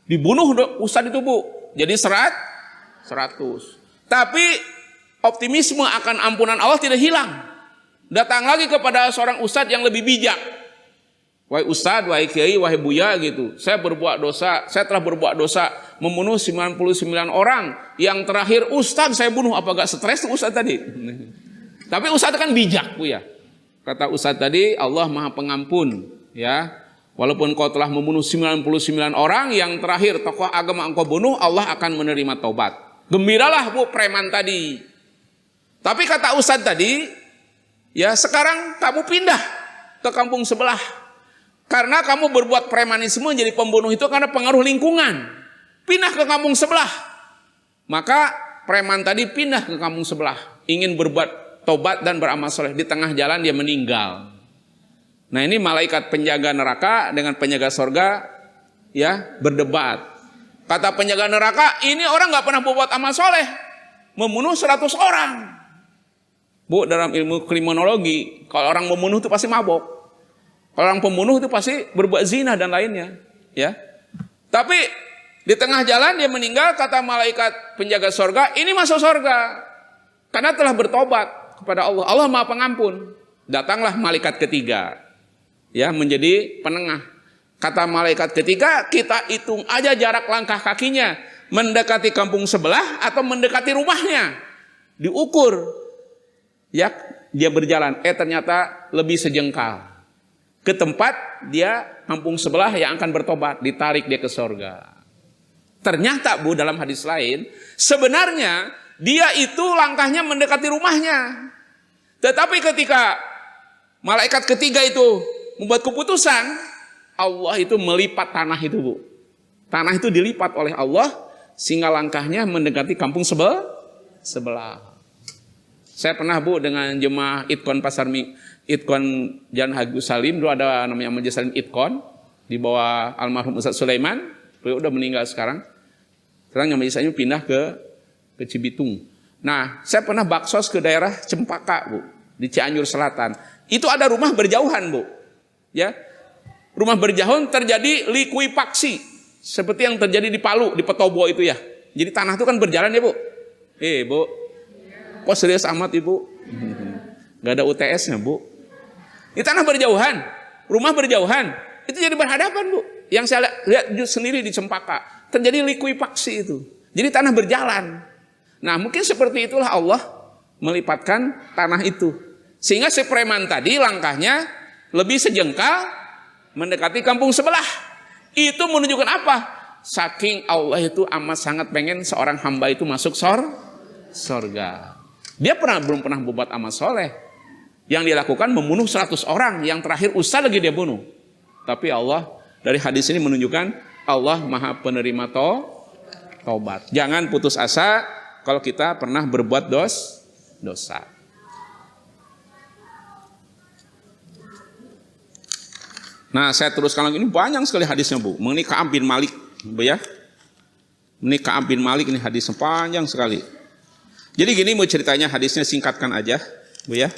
Dibunuh ustadz itu Bu, jadi 100. Tapi optimisme akan ampunan Allah tidak hilang. Datang lagi kepada seorang ustadz yang lebih bijak. Wahai ustadz, wahai kiai, wahai buya gitu, saya telah berbuat dosa membunuh 99 orang. Yang terakhir ustadz saya bunuh, apa gak stres tuh ustadz tadi? Tapi ustadz kan bijak Bu ya. Kata ustadz tadi, Allah Maha Pengampun, ya. Walaupun kau telah membunuh 99 orang, yang terakhir tokoh agama engkau bunuh, Allah akan menerima taubat. Gembiralah Bu preman tadi. Tapi kata ustadz tadi, ya sekarang kamu pindah ke kampung sebelah. Karena kamu berbuat premanisme jadi pembunuh itu karena pengaruh lingkungan. Pindah ke kampung sebelah. Maka preman tadi pindah ke kampung sebelah, ingin berbuat tobat dan beramal soleh. Di tengah jalan dia meninggal. Nah ini malaikat penjaga neraka dengan penjaga sorga ya berdebat. Kata penjaga neraka, ini orang nggak pernah berbuat amal soleh, membunuh 100 orang. Bu, dalam ilmu kriminologi, kalau orang membunuh itu pasti mabok. Kalau orang pembunuh itu pasti berbuat zina dan lainnya, ya. Tapi di tengah jalan dia meninggal, kata malaikat penjaga sorga, ini masuk sorga karena telah bertobat kepada Allah. Allah Maha Pengampun. Datanglah malaikat ketiga, ya, menjadi penengah. Kata malaikat ketiga, kita hitung aja jarak langkah kakinya, mendekati kampung sebelah atau mendekati rumahnya. Diukur, ya, dia berjalan. Ternyata lebih sejengkal ke tempat dia kampung sebelah yang akan bertobat, ditarik dia ke surga. Ternyata Bu, dalam hadis lain, sebenarnya dia itu langkahnya mendekati rumahnya. Tetapi ketika malaikat ketiga itu membuat keputusan, Allah itu melipat tanah itu Bu. Tanah itu dilipat oleh Allah sehingga langkahnya mendekati kampung sebelah. Saya pernah Bu dengan jemaah Itkon Itkon Jalan Haji Salim, dulu ada namanya Majelis Salim Itkon di bawah almarhum Ustaz Sulaiman, beliau udah meninggal sekarang. Sekarang yang Majelis Salim pindah ke Cibitung. Nah, saya pernah baksos ke daerah Cempaka, Bu, di Cianjur Selatan. Itu ada rumah berjauhan, Bu. Ya. Rumah berjauhan terjadi likuifaksi, seperti yang terjadi di Palu, di Petobo itu ya. Jadi tanah itu kan berjalan ya, Bu. Bu. Kok serius amat, Ibu? Gak ada UTS-nya, Bu. Ini tanah berjauhan, rumah berjauhan. Itu jadi berhadapan, Bu. Yang saya lihat sendiri di Cempaka, terjadi likuifaksi itu. Jadi tanah berjalan. Nah mungkin seperti itulah Allah melipatkan tanah itu. Sehingga si preman tadi langkahnya lebih sejengkal mendekati kampung sebelah. Itu menunjukkan apa? Saking Allah itu amat sangat pengen seorang hamba itu masuk surga. Dia belum pernah berbuat amal soleh. Yang dia lakukan membunuh 100 orang. Yang terakhir ustaz lagi dia bunuh. Tapi Allah dari hadis ini menunjukkan Allah Maha Penerima taubat. Jangan putus asa kalau kita pernah berbuat dosa. Nah, saya teruskan lagi, ini banyak sekali hadisnya, Bu. Mengenai Ka'ab bin Malik, Bu ya. Mengenai Ka'ab bin Malik ini hadisnya panjang sekali. Jadi gini mau ceritanya, hadisnya singkatkan aja, Bu ya.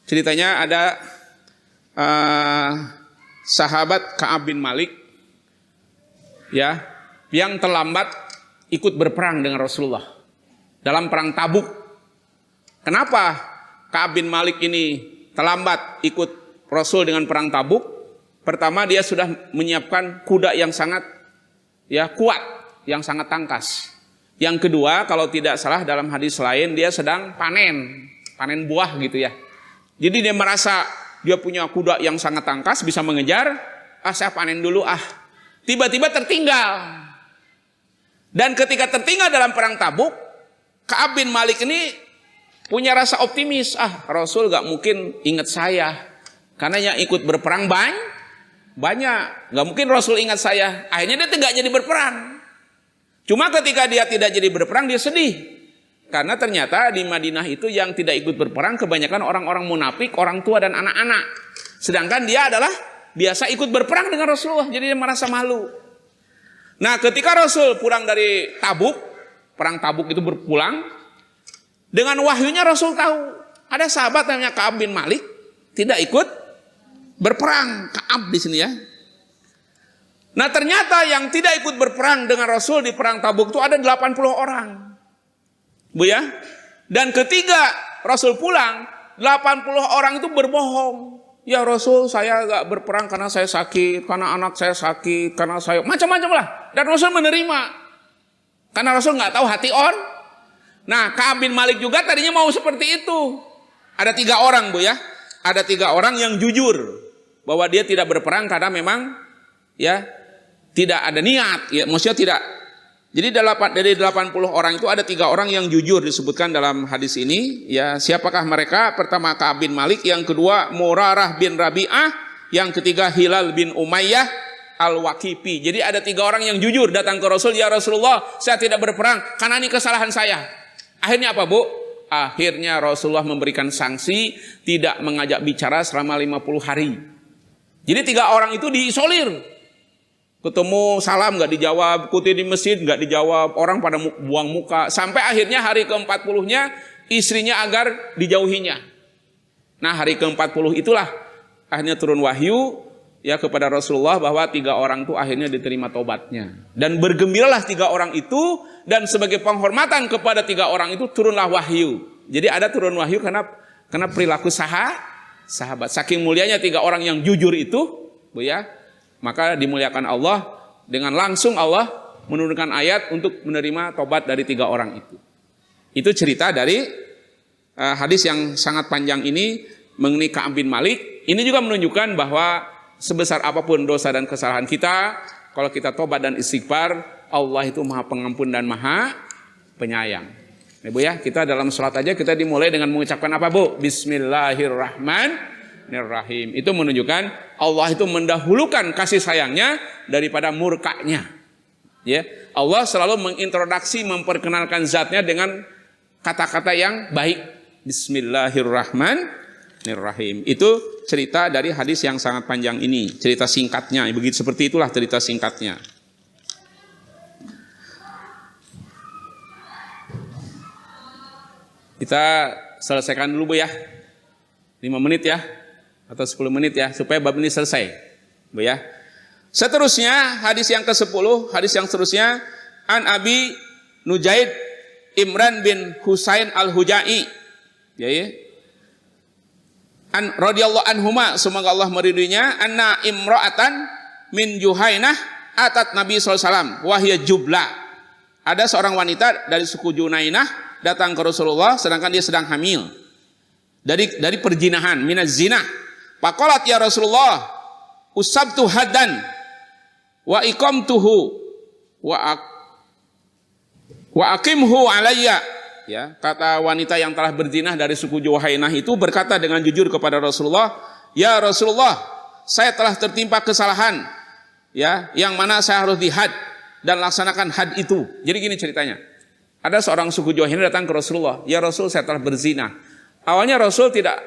Ceritanya ada sahabat Ka'ab bin Malik ya, yang terlambat ikut berperang dengan Rasulullah dalam perang Tabuk. Kenapa Ka'ab bin Malik ini terlambat ikut Rasul dengan perang Tabuk, pertama dia sudah menyiapkan kuda yang sangat kuat, yang sangat tangkas. Yang kedua, kalau tidak salah dalam hadis lain, dia sedang panen buah gitu ya. Jadi dia merasa dia punya kuda yang sangat tangkas, bisa mengejar, saya panen dulu Tiba-tiba tertinggal. Dan ketika tertinggal dalam perang Tabuk, Ka'ab bin Malik ini punya rasa optimis, Rasul gak mungkin ingat saya. Karena yang ikut berperang banyak. Gak mungkin Rasul ingat saya. Akhirnya dia tidak jadi berperang. Cuma ketika dia tidak jadi berperang, dia sedih. Karena ternyata di Madinah itu yang tidak ikut berperang kebanyakan orang-orang munafik, orang tua dan anak-anak. Sedangkan dia adalah biasa ikut berperang dengan Rasulullah. Jadi dia merasa malu. Nah, ketika Rasul pulang dari Tabuk, perang Tabuk itu berpulang, dengan wahyunya Rasul tahu ada sahabat namanya Ka'ab bin Malik tidak ikut berperang. Ka'ab di sini ya. Nah, ternyata yang tidak ikut berperang dengan Rasul di perang Tabuk itu ada 80 orang. Bu ya. Dan ketika Rasul pulang, 80 orang itu berbohong. Ya Rasul, saya gak berperang karena saya sakit, karena anak saya sakit, karena saya macam-macam lah. Dan Rasul menerima. Karena Rasul gak tahu hati orang. Nah, Ka'ab bin Malik juga tadinya mau seperti itu. Ada 3 orang Bu ya. Ada 3 orang yang jujur bahwa dia tidak berperang karena memang tidak ada niat. Ya, maksudnya tidak. Jadi dari 80 orang itu ada 3 orang yang jujur disebutkan dalam hadis ini. Ya, siapakah mereka? Pertama Ka'ab bin Malik, yang kedua Murarah bin Rabi'ah, yang ketiga Hilal bin Umayyah Al-Waqifi. Jadi ada 3 orang yang jujur datang ke Rasul, ya Rasulullah, saya tidak berperang karena ini kesalahan saya. Akhirnya apa Bu? Akhirnya Rasulullah memberikan sanksi tidak mengajak bicara selama 50 hari. Jadi 3 orang itu diisolir. Ketemu salam gak dijawab, kuti di masjid gak dijawab, orang pada buang muka. Sampai akhirnya hari ke-40-nya istrinya agar dijauhinya. Nah, hari ke-40 itulah akhirnya turun wahyu kepada Rasulullah bahwa 3 orang itu akhirnya diterima tobatnya. Dan bergembiralah 3 orang itu, dan sebagai penghormatan kepada 3 orang itu turunlah wahyu. Jadi ada turun wahyu karena perilaku sahabat. Saking mulianya 3 orang yang jujur itu, Bu ya, maka dimuliakan Allah dengan langsung Allah menurunkan ayat untuk menerima tobat dari 3 orang itu. Itu cerita dari hadis yang sangat panjang ini mengenai Ka'ab bin Malik. Ini juga menunjukkan bahwa sebesar apapun dosa dan kesalahan kita, kalau kita tobat dan istighfar, Allah itu Maha Pengampun dan Maha Penyayang. Nah, Bu ya, kita dalam sholat aja kita dimulai dengan mengucapkan apa Bu? Bismillahirrahmanirrahim. Itu menunjukkan Allah itu mendahulukan kasih sayangnya daripada murkanya. Ya, Allah selalu mengintroduksi, memperkenalkan zatnya dengan kata-kata yang baik. Bismillahirrahmanirrahim. Itu cerita dari hadis yang sangat panjang ini, cerita singkatnya. Begitu seperti itulah cerita singkatnya. Kita selesaikan dulu Bu ya. 5 menit ya. Atau 10 menit ya. Supaya bab ini selesai. Bu ya. Seterusnya hadis yang ke-10. Hadis yang seterusnya. An Abi Nujaid Imran bin Husain al-Hujai. Ya ya. An radhiyallahu anhuma, semoga Allah meridhoinya, anna imra'atan min Juhainah atat Nabi sallallahu alaihi wasallam wa hiya jubla. Ada seorang wanita dari suku Junainah datang ke Rasulullah sedangkan dia sedang hamil. Dari perzinahan, minaz zina. Faqalat ya Rasulullah, usabtu haddan wa iqamtuhu wa aqimhu alayya. Ya, kata wanita yang telah berzina dari suku Juhainah itu berkata dengan jujur kepada Rasulullah, "Ya Rasulullah, saya telah tertimpa kesalahan, ya, yang mana saya harus dihad dan laksanakan had itu." Jadi gini ceritanya. Ada seorang suku Juhainah datang ke Rasulullah, "Ya Rasul, saya telah berzina." Awalnya Rasul tidak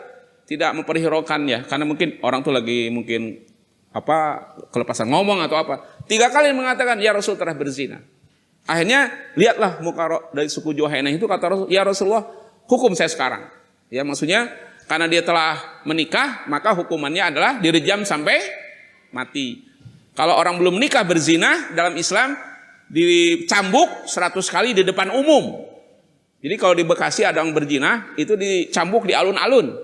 memperhiraukan ya, karena mungkin orang tuh lagi mungkin kelepasan ngomong atau apa. 3 kali mengatakan, "Ya Rasul, telah berzina." Akhirnya lihatlah muka dari suku Juhainah itu, kata Rasul, "Ya Rasulullah, hukum saya sekarang." Ya, maksudnya karena dia telah menikah, maka hukumannya adalah direjam sampai mati. Kalau orang belum menikah berzina dalam Islam dicambuk 100 kali di depan umum. Jadi kalau di Bekasi ada orang berzina, itu dicambuk di alun-alun.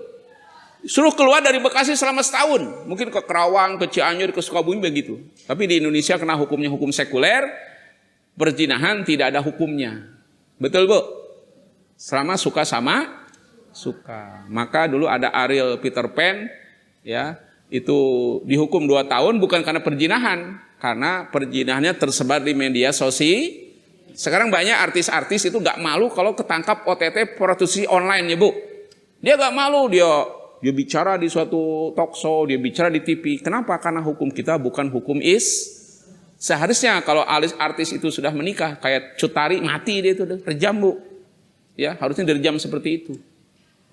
Suruh keluar dari Bekasi selama setahun. Mungkin ke Kerawang, ke Cianjur, ke Sukabumi begitu. Tapi di Indonesia kena hukumnya hukum sekuler, perzinahan tidak ada hukumnya. Betul Bu? Selama suka sama suka. Maka dulu ada Ariel Peter Pan, ya, itu dihukum 2 tahun bukan karena perzinahan, karena perzinahannya tersebar di media sosial. Sekarang banyak artis-artis itu gak malu kalau ketangkap OTT prostitusi online ya Bu. Dia gak malu, dia bicara di suatu talk show, dia bicara di TV. Kenapa? Karena hukum kita bukan hukum seharusnya kalau artis itu sudah menikah, kayak Cut Tari, mati dia itu, rejam Bu. Ya, harusnya direjam seperti itu.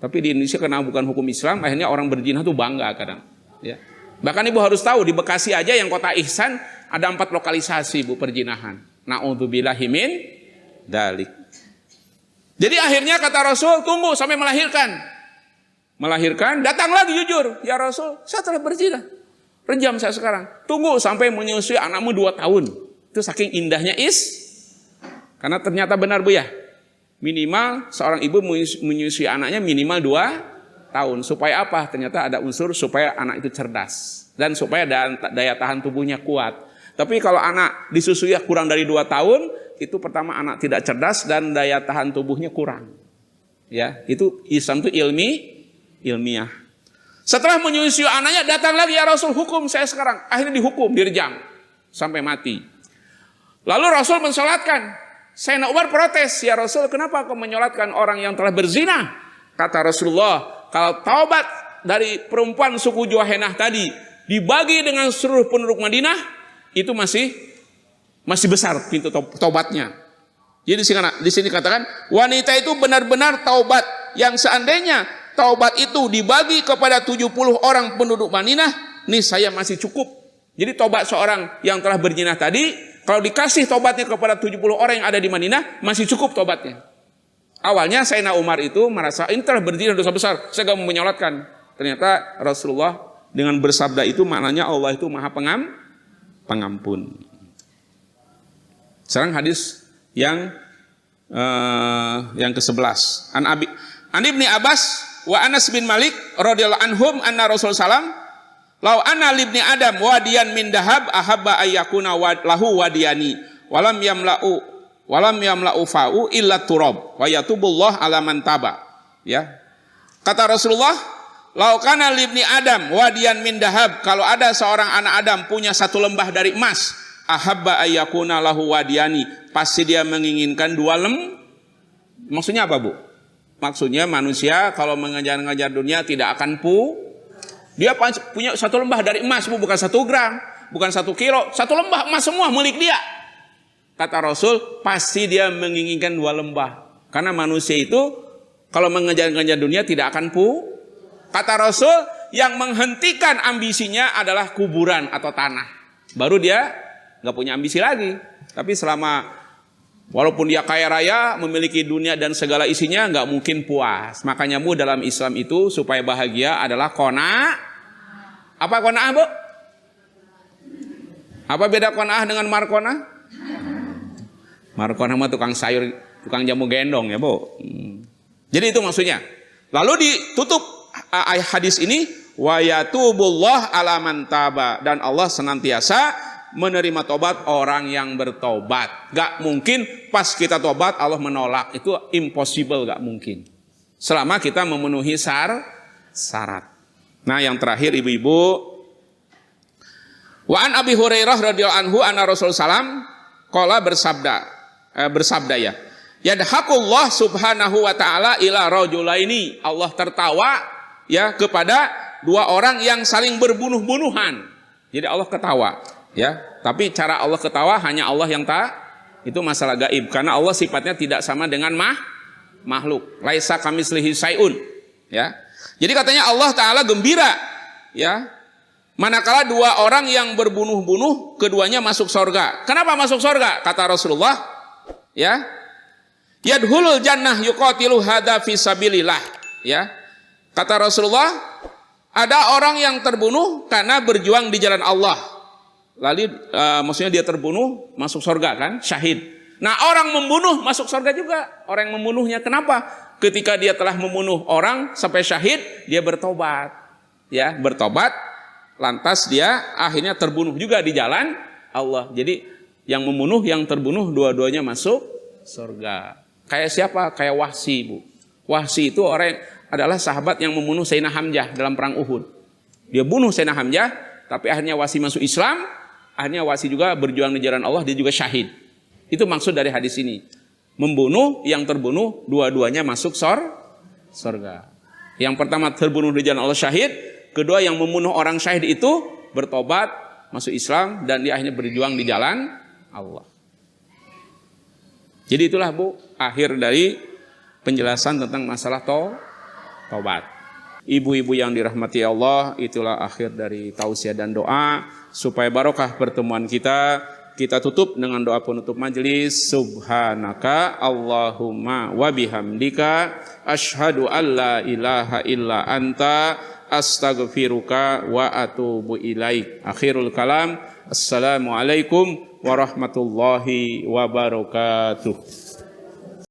Tapi di Indonesia karena bukan hukum Islam, akhirnya orang berzina tuh bangga kadang. Ya. Bahkan Ibu harus tahu di Bekasi aja yang kota Ihsan ada 4 lokalisasi Bu perzinahan. Na'udzubillahi min dalik. Jadi akhirnya kata Rasul, tunggu sampai melahirkan, datang lagi jujur, ya Rasul, saya telah berzina, rejam saya sekarang. Tunggu sampai menyusui anakmu 2 tahun. Itu saking indahnya karena ternyata benar Bu ya, minimal seorang ibu menyusui anaknya minimal 2 tahun. Supaya apa? Ternyata ada unsur supaya anak itu cerdas dan supaya daya tahan tubuhnya kuat. Tapi kalau anak disusui kurang dari 2 tahun, itu pertama anak tidak cerdas dan daya tahan tubuhnya kurang. Ya, itu Islam itu ilmiah. Setelah menyusui anaknya, datang lagi, ya Rasul, hukum saya sekarang. Akhirnya dihukum, direjam sampai mati. Lalu Rasul mensolatkan. Sayyidina Umar protes, ya Rasul, kenapa kau menyolatkan orang yang telah berzina? Kata Rasulullah, kalau taubat dari perempuan suku Juhainah tadi dibagi dengan seluruh penduduk Madinah, itu masih besar pintu taubatnya. Jadi di sini katakan wanita itu benar-benar taubat, yang seandainya taubat itu dibagi kepada 70 orang penduduk Madinah, nih saya masih cukup. Jadi taubat seorang yang telah berzina tadi, kalau dikasih taubatnya kepada 70 orang yang ada di Madinah, masih cukup taubatnya. Awalnya Sayyidina Umar itu merasa ini telah berzina dosa besar, saya gak mau menyolatkan. Ternyata Rasulullah dengan bersabda itu maknanya Allah itu Maha Pengampun. Sekarang hadis yang ke-11. An Ibni Abbas wa Anas bin Malik radhiyallahu anhum anna Rasul sallam lau anna libni Adam wadiyan min dahab ahabba ayyakuna lahu wadiyani walam yamla'u fa'u illa turab wa yatubullah ala man taba. Ya. Kata Rasulullah, lau kana libni Adam wadiyan min dahab, kalau ada seorang anak Adam punya 1 lembah dari emas, ahabba ayyakuna lahu wadiyani, pasti dia menginginkan 2 Maksudnya apa Bu? Maksudnya manusia kalau mengejar-ngejar dunia tidak akan dia punya 1 lembah dari emas Bu, bukan 1 gram, bukan 1 kilo, 1 lembah emas semua milik dia. Kata Rasul, pasti dia menginginkan 2 lembah. Karena manusia itu kalau mengejar-ngejar dunia tidak akan Kata Rasul, yang menghentikan ambisinya adalah kuburan atau tanah. Baru dia nggak punya ambisi lagi. Tapi walaupun dia kaya raya, memiliki dunia dan segala isinya, nggak mungkin puas. Makanya Bu, dalam Islam itu supaya bahagia adalah qanaah. Apa qanaah Bu? Apa beda qanaah dengan marqanah? Marqanah mah tukang sayur, tukang jamu gendong ya Bu. Jadi itu maksudnya. Lalu ditutup hadis ini, wa yatubullah ala man taba, dan Allah senantiasa menerima tobat orang yang bertobat. Gak mungkin pas kita tobat Allah menolak, itu impossible, gak mungkin. Selama kita memenuhi syarat. Nah yang terakhir ibu-ibu, wa an Abi Hurairah radhiyallahu anhu anna Rasul sallam qala bersabda ya, yadhakullah subhanahu wa ta'ala ila rajulaini, Allah tertawa ya kepada 2 orang yang saling berbunuh-bunuhan. Jadi Allah ketawa ya, tapi cara Allah ketawa hanya Allah yang itu masalah gaib, karena Allah sifatnya tidak sama dengan makhluk. Laisa kamitslihi syai'un ya. Jadi katanya Allah taala gembira ya manakala 2 orang yang berbunuh-bunuh keduanya masuk surga. Kenapa masuk surga? Kata Rasulullah ya, yadkhulul jannah yuqatilu hadza fi sabilillah ya. Kata Rasulullah, ada orang yang terbunuh karena berjuang di jalan Allah. Lalu maksudnya dia terbunuh masuk surga kan, syahid. Nah orang membunuh masuk surga juga, orang yang membunuhnya. Kenapa? ketika dia telah membunuh orang sampai syahid, dia bertobat. Ya, bertobat, lantas dia akhirnya terbunuh juga di jalan Allah. Jadi yang membunuh, yang terbunuh, dua-duanya masuk surga. Kayak siapa? Kayak Wahsy, Bu. Wahsy itu adalah sahabat yang membunuh Sayyidina Hamzah dalam perang Uhud. Dia bunuh Sayyidina Hamzah, tapi akhirnya Wahsy masuk Islam, akhirnya Wahsy juga berjuang di jalan Allah, dia juga syahid. Itu maksud dari hadis ini. Membunuh, yang terbunuh, dua-duanya masuk surga. Yang pertama terbunuh di jalan Allah syahid, kedua yang membunuh orang syahid itu bertobat, masuk Islam, dan dia akhirnya berjuang di jalan Allah. Jadi itulah, Bu, akhir dari penjelasan tentang masalah taubat. Ibu-ibu yang dirahmati Allah, itulah akhir dari tausiah dan doa supaya barokah pertemuan kita. Kita tutup dengan doa penutup majelis. Subhanaka Allahumma wa bihamdika asyhadu an la ilaha illa anta astaghfiruka wa atubu ilaik. Akhirul kalam. Assalamualaikum warahmatullahi wabarakatuh.